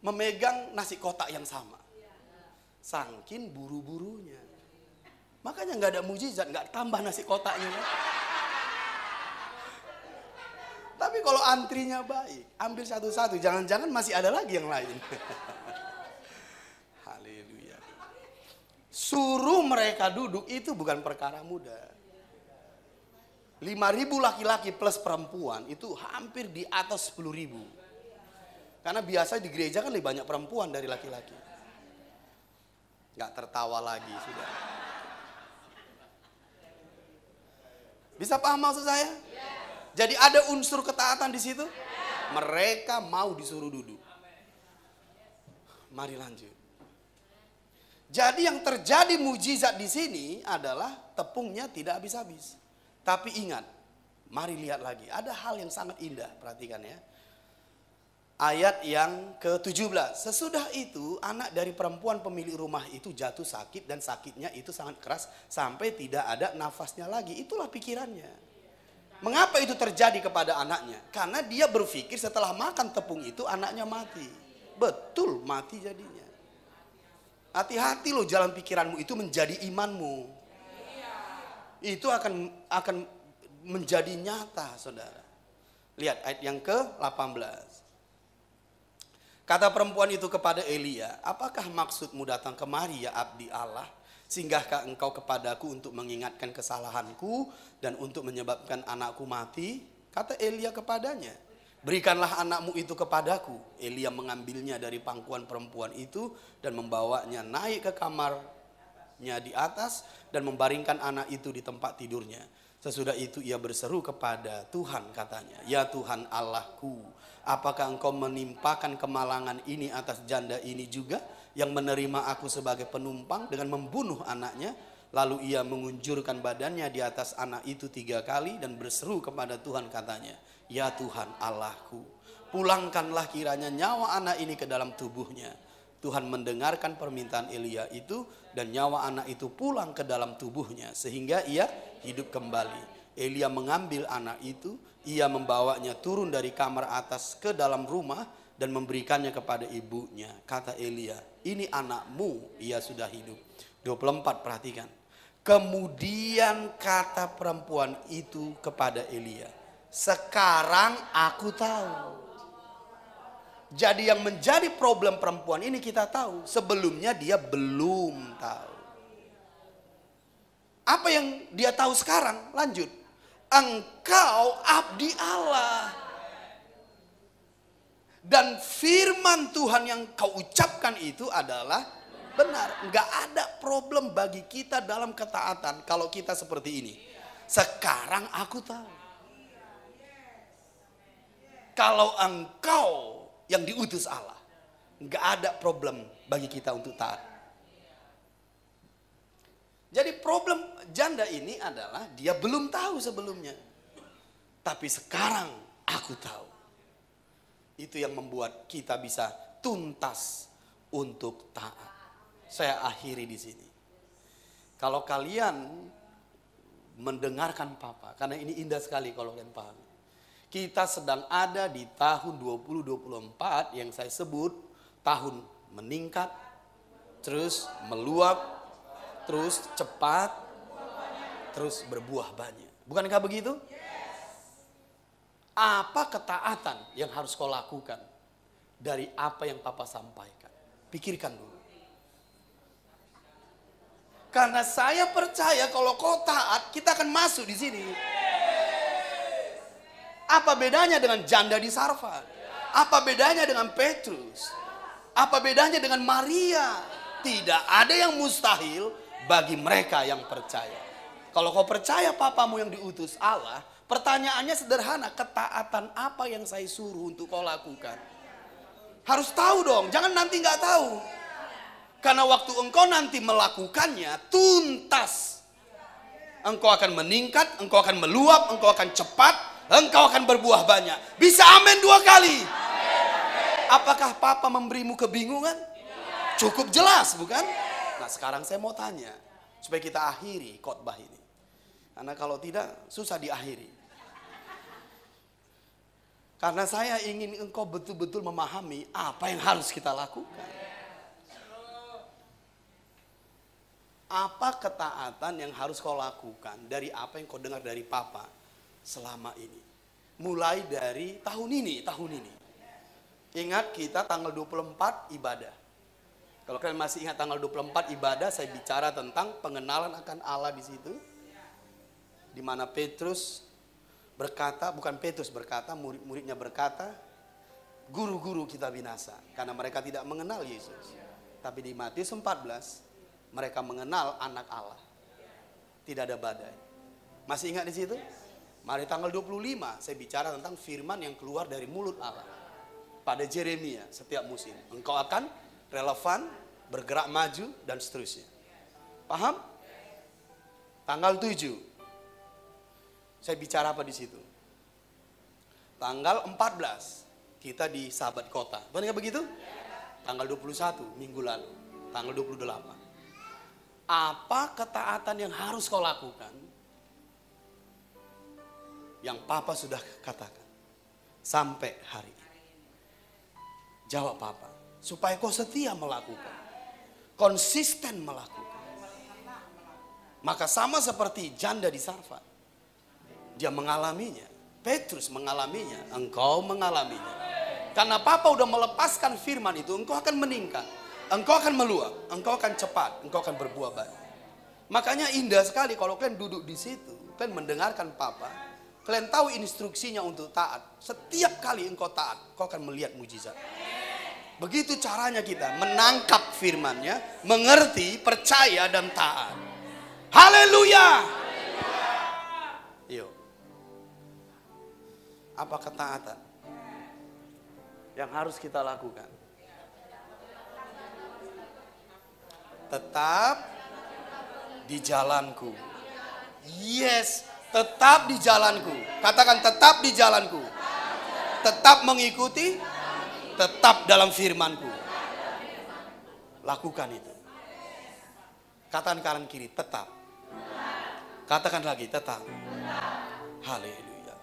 memegang nasi kotak yang sama. Saking buru-burunya. Makanya nggak ada mujizat, nggak tambah nasi kotaknya. Tapi kalau antrinya baik, ambil satu-satu. Jangan-jangan masih ada lagi yang lain. Haleluya. Suruh mereka duduk itu bukan perkara mudah. 5.000 laki-laki plus perempuan itu hampir di atas 10.000. Karena biasa di gereja kan lebih banyak perempuan dari laki-laki. Gak tertawa lagi sudah. Bisa paham maksud saya? Jadi ada unsur ketaatan di situ. Mereka mau disuruh duduk. Mari lanjut. Jadi yang terjadi mujizat di sini adalah tepungnya tidak habis-habis. Tapi ingat, mari lihat lagi. Ada hal yang sangat indah, perhatikan ya. Ayat yang ke-17. Sesudah itu anak dari perempuan pemilik rumah itu jatuh sakit dan sakitnya itu sangat keras sampai tidak ada nafasnya lagi. Itulah pikirannya. Mengapa itu terjadi kepada anaknya? Karena dia berpikir setelah makan tepung itu anaknya mati. Betul, mati jadinya. Hati-hati loh, jalan pikiranmu itu menjadi imanmu. Itu akan menjadi nyata, saudara. Lihat ayat yang ke-18. Kata perempuan itu kepada Elia, apakah maksudmu datang kemari ya abdi Allah? Singgahkah engkau kepadaku untuk mengingatkan kesalahanku dan untuk menyebabkan anakku mati? Kata Elia kepadanya, berikanlah anakmu itu kepadaku. Elia mengambilnya dari pangkuan perempuan itu dan membawanya naik ke kamarnya di atas dan membaringkan anak itu di tempat tidurnya. Sesudah itu ia berseru kepada Tuhan, katanya, ya Tuhan Allahku, apakah engkau menimpakan kemalangan ini atas janda ini juga yang menerima aku sebagai penumpang dengan membunuh anaknya? Lalu ia mengunjurkan badannya di atas anak itu 3 kali dan berseru kepada Tuhan, katanya, ya Tuhan Allahku, pulangkanlah kiranya nyawa anak ini ke dalam tubuhnya. Tuhan mendengarkan permintaan Elia itu dan nyawa anak itu pulang ke dalam tubuhnya sehingga ia hidup kembali. Elia mengambil anak itu, ia membawanya turun dari kamar atas ke dalam rumah dan memberikannya kepada ibunya. Kata Elia, ini anakmu, ia sudah hidup. 24, perhatikan. Kemudian kata perempuan itu kepada Elia, sekarang aku tahu. Jadi yang menjadi problem perempuan ini kita tahu. Sebelumnya dia belum tahu. Apa yang dia tahu sekarang? Lanjut. Engkau abdi Allah. Dan firman Tuhan yang kau ucapkan itu adalah benar. Enggak ada problem bagi kita dalam ketaatan kalau kita seperti ini. Sekarang aku tahu. Kalau engkau yang diutus Allah, enggak ada problem bagi kita untuk taat. Jadi problem janda ini adalah dia belum tahu sebelumnya. Tapi sekarang aku tahu. Itu yang membuat kita bisa tuntas untuk taat. Saya akhiri di sini. Kalau kalian mendengarkan Papa, karena ini indah sekali kalau kalian paham. Kita sedang ada di tahun 2024 yang saya sebut tahun meningkat, terus meluap, terus cepat, terus berbuah banyak. Bukankah begitu? Apa ketaatan yang harus kau lakukan dari apa yang Papa sampaikan? Pikirkan dulu. Karena saya percaya kalau kau taat, kita akan masuk di sini. Apa bedanya dengan janda di Sarfat? Apa bedanya dengan Petrus? Apa bedanya dengan Maria? Tidak ada yang mustahil bagi mereka yang percaya. Kalau kau percaya papamu yang diutus Allah, pertanyaannya sederhana, ketaatan apa yang saya suruh untuk kau lakukan? Harus tahu dong, jangan nanti nggak tahu. Karena waktu engkau nanti melakukannya tuntas, engkau akan meningkat, engkau akan meluap, engkau akan cepat, engkau akan berbuah banyak. Bisa amin 2 kali. Apakah Papa memberimu kebingungan? Cukup jelas, bukan? Nah, sekarang saya mau tanya supaya kita akhiri khotbah ini. Karena kalau tidak susah diakhiri. Karena saya ingin engkau betul-betul memahami apa yang harus kita lakukan. Apa ketaatan yang harus kau lakukan dari apa yang kau dengar dari Papa selama ini. Mulai dari tahun ini. Ingat kita tanggal 24 ibadah. Kalau kalian masih ingat tanggal 24 ibadah, saya bicara tentang pengenalan akan Allah di situ. Di mana Petrus berkata, bukan Petrus berkata, murid-muridnya berkata, guru-guru kita binasa karena mereka tidak mengenal Yesus. Tapi di Matius 14 mereka mengenal anak Allah. Tidak ada badai. Masih ingat di situ? Mari tanggal 25 saya bicara tentang firman yang keluar dari mulut Allah. Pada Yeremia setiap musim. Engkau akan relevan, bergerak maju dan seterusnya. Paham? Tanggal 7. Saya bicara apa di situ? Tanggal 14 kita di Sahabat Kota. Benar begitu? Tanggal 21 minggu lalu. Tanggal 28. Apa ketaatan yang harus kau lakukan? Yang Papa sudah katakan sampai hari ini. Jawab Papa, supaya kau setia melakukan, konsisten melakukan. Maka sama seperti janda di Sarfat, dia mengalaminya, Petrus mengalaminya, engkau mengalaminya. Karena Papa udah melepaskan firman itu, engkau akan meningkat, engkau akan meluap, engkau akan cepat, engkau akan berbuah banyak. Makanya indah sekali kalau kalian duduk di situ, kalian mendengarkan Papa, kalian tahu instruksinya untuk taat. Setiap kali engkau taat, kau akan melihat mujizat. Begitu caranya kita menangkap firman-Nya, mengerti, percaya dan taat. Haleluya. Yuk. Apa ketaatan yang harus kita lakukan? Tetap di jalanku. Yes, tetap di jalanku. Katakan tetap di jalanku. Tetap mengikuti, tetap dalam firmanku. Lakukan itu. Katakan kanan kiri, tetap. Katakan lagi, tetap. Haleluya.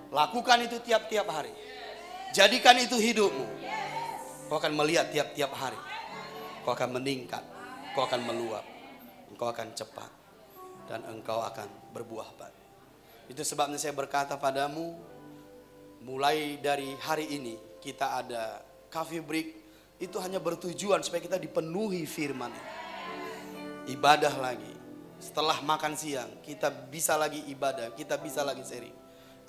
Lakukan itu tiap-tiap hari. Jadikan itu hidupmu. Kau akan melihat tiap-tiap hari. Kau akan meningkat. Kau akan meluap. Engkau akan cepat. Dan engkau akan berbuah banyak. Itu sebabnya saya berkata padamu, mulai dari hari ini kita ada Coffee Break. Itu hanya bertujuan supaya kita dipenuhi firman ini. Ibadah lagi. Setelah makan siang kita bisa lagi ibadah, kita bisa lagi sharing.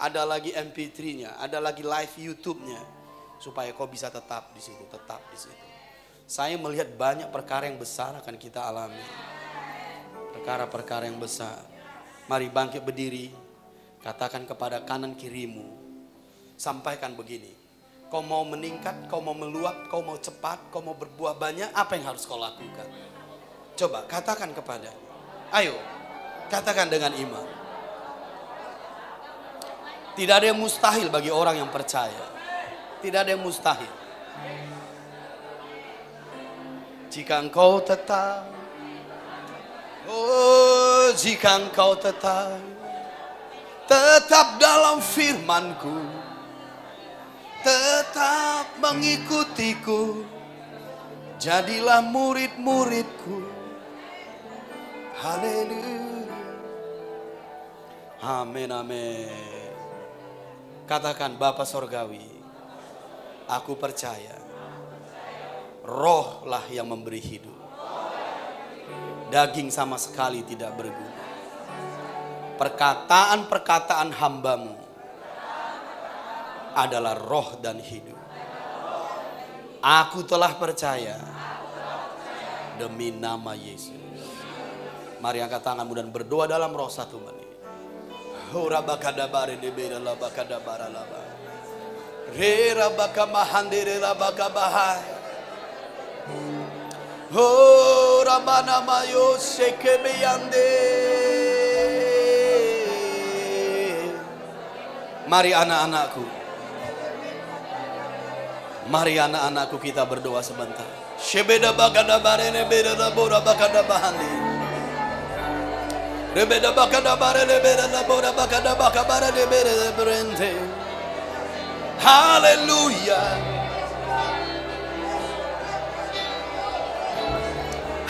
Ada lagi MP3-nya, ada lagi live YouTube-nya, supaya kau bisa tetap di situ, tetap di situ. Saya melihat banyak perkara yang besar akan kita alami. Perkara-perkara yang besar. Mari bangkit berdiri. Katakan kepada kanan kirimu, sampaikan begini. Kau mau meningkat, kau mau meluap, kau mau cepat, kau mau berbuah banyak, apa yang harus kau lakukan? Coba katakan kepada. Ayo, katakan dengan iman. Tidak ada yang mustahil bagi orang yang percaya. Tidak ada yang mustahil. Jika engkau tetap, oh jika engkau tetap dalam firman-Ku, tetap mengikutiku, jadilah murid-muridku. Haleluya. Amin, amin. Katakan, Bapa Sorgawi, aku percaya Roh lah yang memberi hidup. Daging sama sekali tidak berguna. Perkataan-perkataan hamba-Mu adalah roh dan hidup. Aku telah percaya demi nama Yesus. Mari angkat tanganmu dan berdoa dalam roh 1 menit. Mari anak-anakku. Mari anak-anakku kita berdoa sebentar. Shebeda bagada barene beda bora bagada bahani. Rebeda bagada barene beda bora bagada bakabara de beda brente. Haleluya.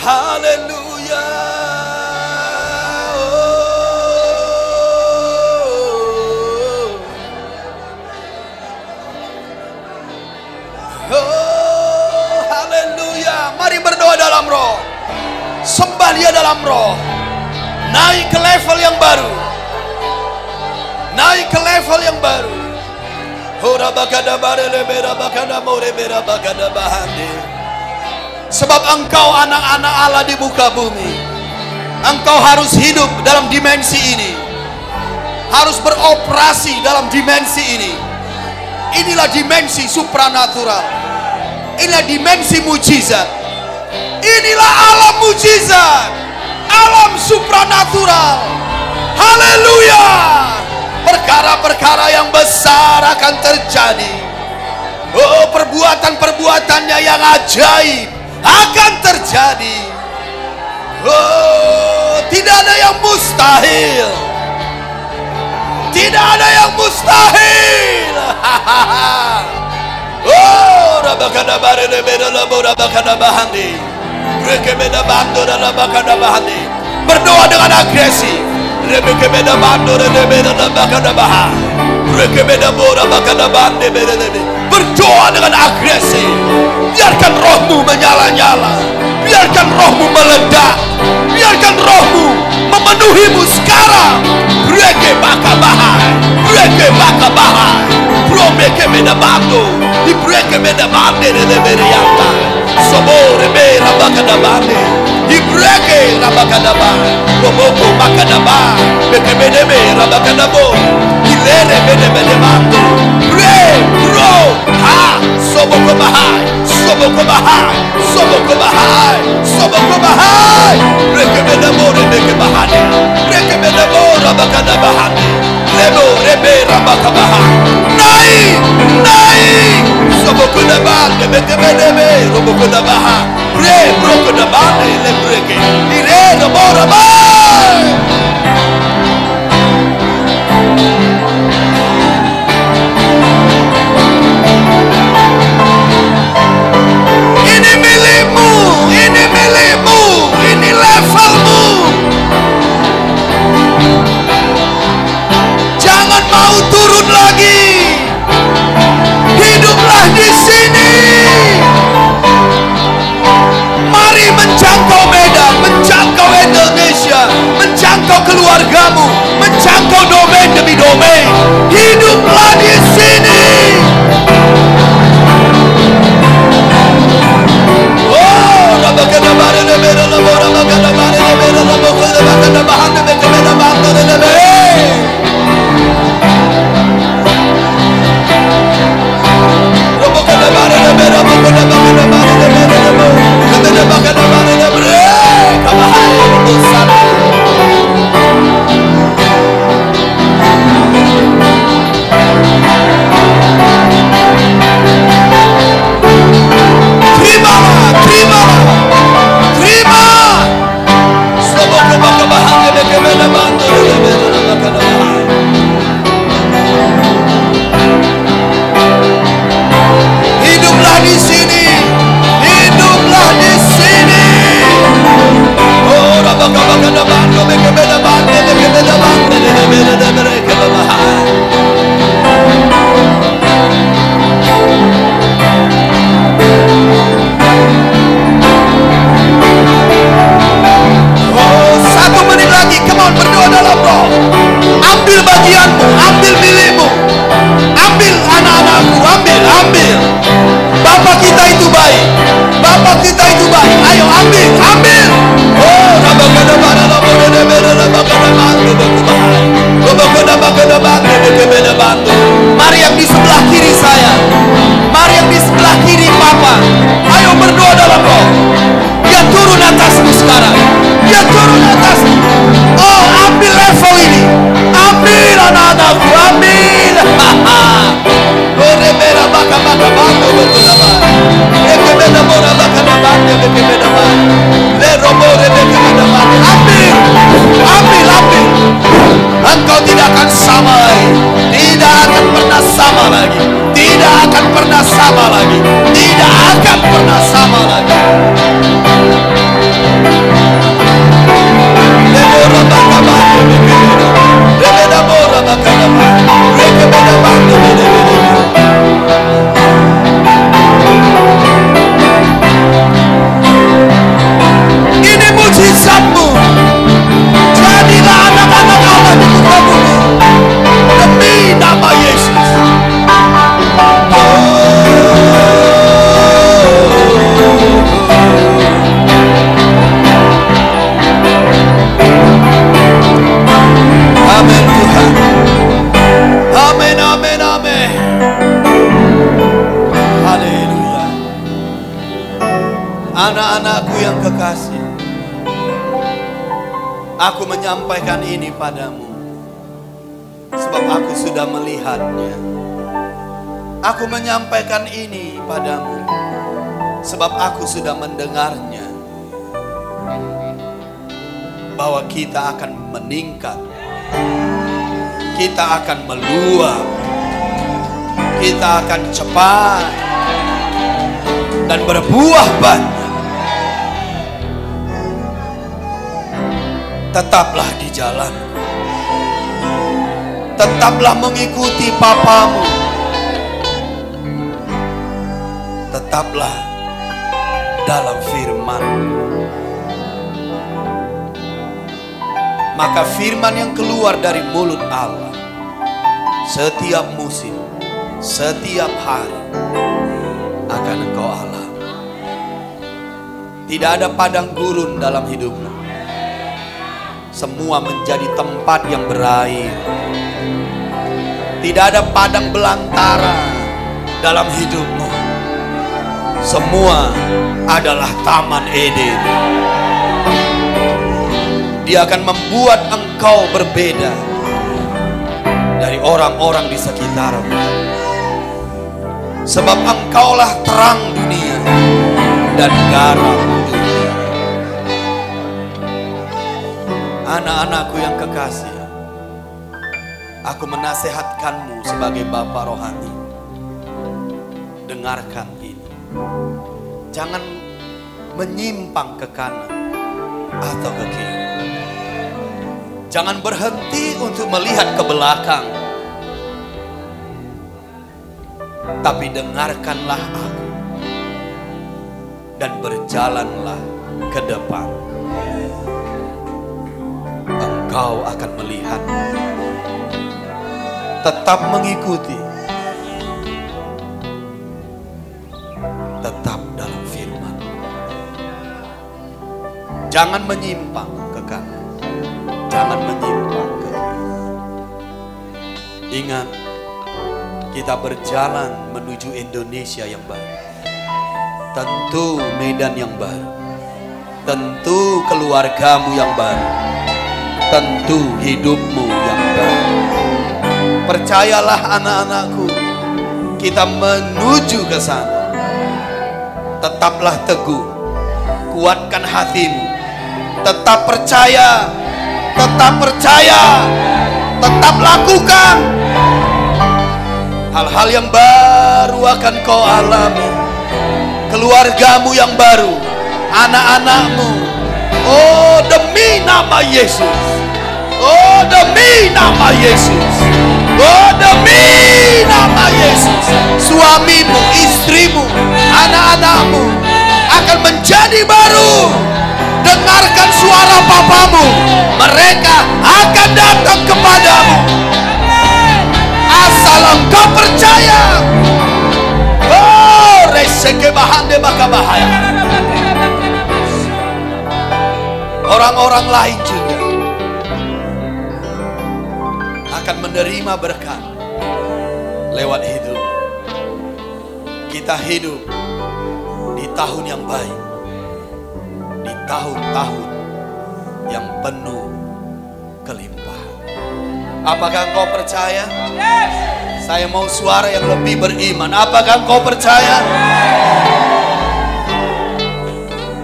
Haleluya. Oh, haleluya. Mari berdoa dalam roh. Sembah Dia dalam roh. Naik ke level yang baru. Naik ke level yang baru. Sebab engkau anak-anak Allah di muka bumi. Engkau harus hidup dalam dimensi ini. Harus beroperasi dalam dimensi ini. Inilah dimensi supranatural. Inilah dimensi mujizat. Inilah alam mujizat, alam supranatural. Haleluya. Perkara-perkara yang besar akan terjadi. Oh, perbuatan-perbuatannya yang ajaib akan terjadi. Oh, tidak ada yang mustahil. Tidak ada yang mustahil. Oh, rabakada barele beda labora bakada bahandi. Reke beda bando rabakada bahandi. Berdoa dengan agresif. Reke beda bando beda bakada bah. Reke beda bora bakada bande beda. Berdoa dengan agresif. Biarkan rohmu menyala-nyala. Biarkan rohmu meledak. Biarkan rohmu memenuhimu sekarang. Reke bakabahai. Reke bakabahai. Bromeke beda bando. Ibreke beda bande de beriata. Sobore be rabakada bande. Ibreke rabakada ba. Roboko bakada ba. Beke bede be rabakada bo. Ilere bede bede bando. Re bro ha soboko bahai. Soboko bahai. Soboko bahai. Soboko bahai. Reke beda bo reke bahane. Reke beda bo rabakada bahane. Lebo rebe rabakada bahai. Naik. Soboko da ba. Beke bede be roboko da bahai. kedabane lebreke. Ire bora bay. Ini milikmu, ini milikmu, ini levelmu. Jangan mau turun lagi. Hiduplah di sini. Mari menjangkau Medan, menjangkau Indonesia, menjangkau keluargamu, menjangkau domain demi domain. Hiduplah di sini. Oh, rabakana bare lebera labora rabakana bare lebera labokana rabakana bahana bekena bahana lebera. Mari yang di sebelah kiri saya, mari yang di sebelah kiri Papa, ayo berdoa dalam roh. Dia turun atasmu sekarang, dia turun atasmu. Oh, ambil level ini, ambil anak-anakku, ambil. Berebera baka-baka bantu berkenaman, ekebeda bora baka-baka bekebeda-baka, lerobore bekebeda-baka. Ambil, ambil, ambil. Engkau tidak akan sama lagi, tidak akan pernah sama lagi, tidak akan pernah sama lagi, tidak akan pernah sama lagi. Lebora baka-baka bekebeda, lebeda bora baka-baka, bekebeda-baka bekebeda. Ini mujizatmu. Jadilah anak-anak Allah di muka bumi demi nama Yesus. Amin Tuhan. Amin, amin, amin. Haleluya. Anak-anakku yang kekasih, aku menyampaikan ini padamu sebab aku sudah melihatnya. Aku menyampaikan ini padamu sebab aku sudah mendengarnya. Bahwa kita akan meningkat, kita akan meluap, kita akan cepat dan berbuah banyak. Tetaplah di jalanku, tetaplah mengikuti papamu, tetaplah dalam firman. Maka firman yang keluar dari mulut Allah setiap musim, setiap hari akan engkau alami. Tidak ada padang gurun dalam hidupmu. Semua menjadi tempat yang berair. Tidak ada padang belantara dalam hidupmu. Semua adalah taman Eden. Dia akan membuat engkau berbeda dari orang-orang di sekitarmu. Sebab engkaulah terang dunia dan garam dunia. Anak-anakku yang kekasih, aku menasehatkanmu sebagai Bapa rohani. Dengarkan ini. Jangan menyimpang ke kanan atau ke kiri. Jangan berhenti untuk melihat ke belakang. Tapi dengarkanlah aku dan berjalanlah ke depan. Engkau akan melihat. Tetap mengikuti. Tetap dalam firman. Jangan menyimpang ke kanan. Jangan menyimpang ke kiri. Ingat, kita berjalan menuju Indonesia yang baru. Tentu medan yang baru. Tentu keluargamu yang baru. Tentu hidupmu yang baru. Percayalah anak-anakku, kita menuju ke sana. Tetaplah teguh, kuatkan hatimu. Tetap percaya, tetap percaya, tetap lakukan. Hal-hal yang baru akan kau alami. Keluargamu yang baru, anak-anakmu. Oh, demi nama Yesus. Oh, demi nama Yesus. Oh, demi nama Yesus. Suamimu, istrimu, anak-anakmu akan menjadi baru. Dengarkan suara papamu. Mereka akan datang kepadamu. Asal engkau percaya. Oh, reseke bahande baka bahaya. Orang-orang lain juga akan menerima berkat lewat hidup. Kita hidup di tahun yang baik, di tahun-tahun yang penuh kelimpahan. Apakah engkau percaya? Saya mau suara yang lebih beriman. Apakah engkau percaya?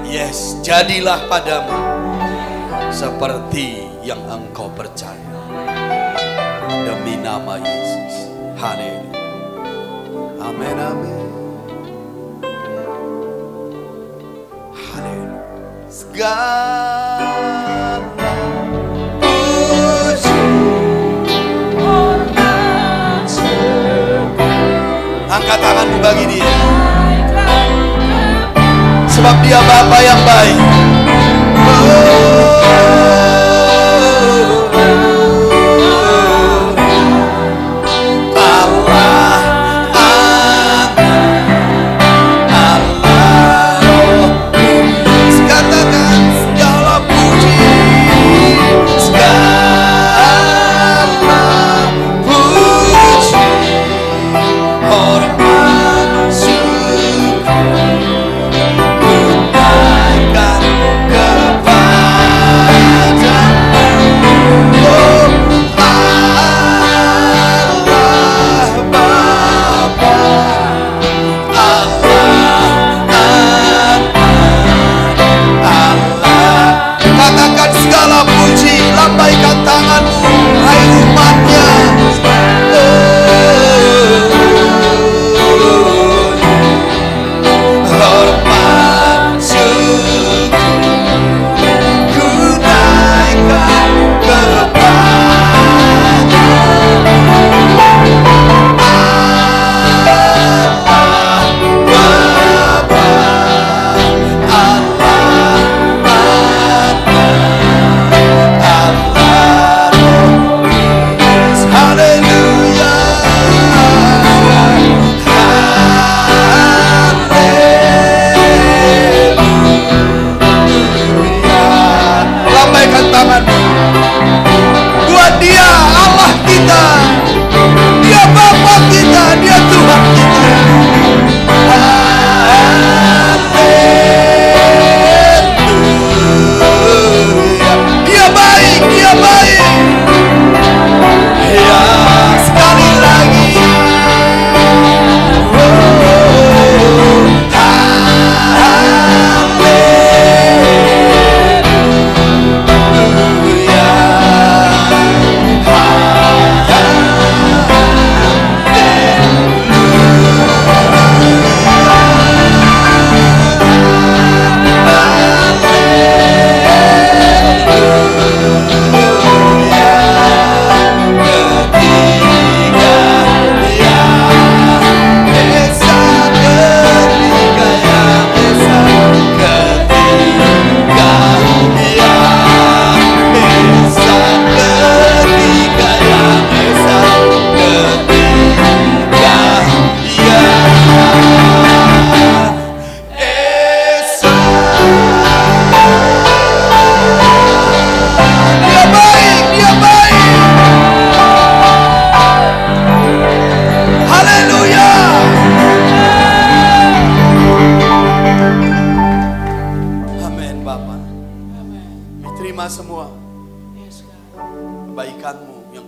Yes, jadilah padamu seperti yang engkau percaya. Demi nama Yesus. Haleluya. Amin, amin. Haleluya. Segala puji. Angkat tanganmu bagi dia. Sebab dia Bapa yang baik. Hormat syukur, gunakan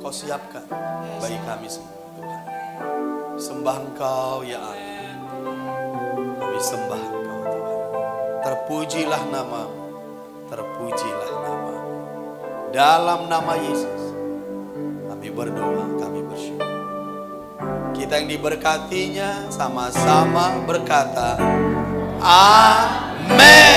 Engkau siapkan bagi kami semua, Tuhan. Sembah Engkau ya Allah. Kami sembah Engkau, Tuhan. Terpujilah nama-Mu, terpujilah nama-Mu. Dalam nama Yesus kami berdoa, kami bersyukur. Kita yang diberkatinya sama-sama berkata, Amin.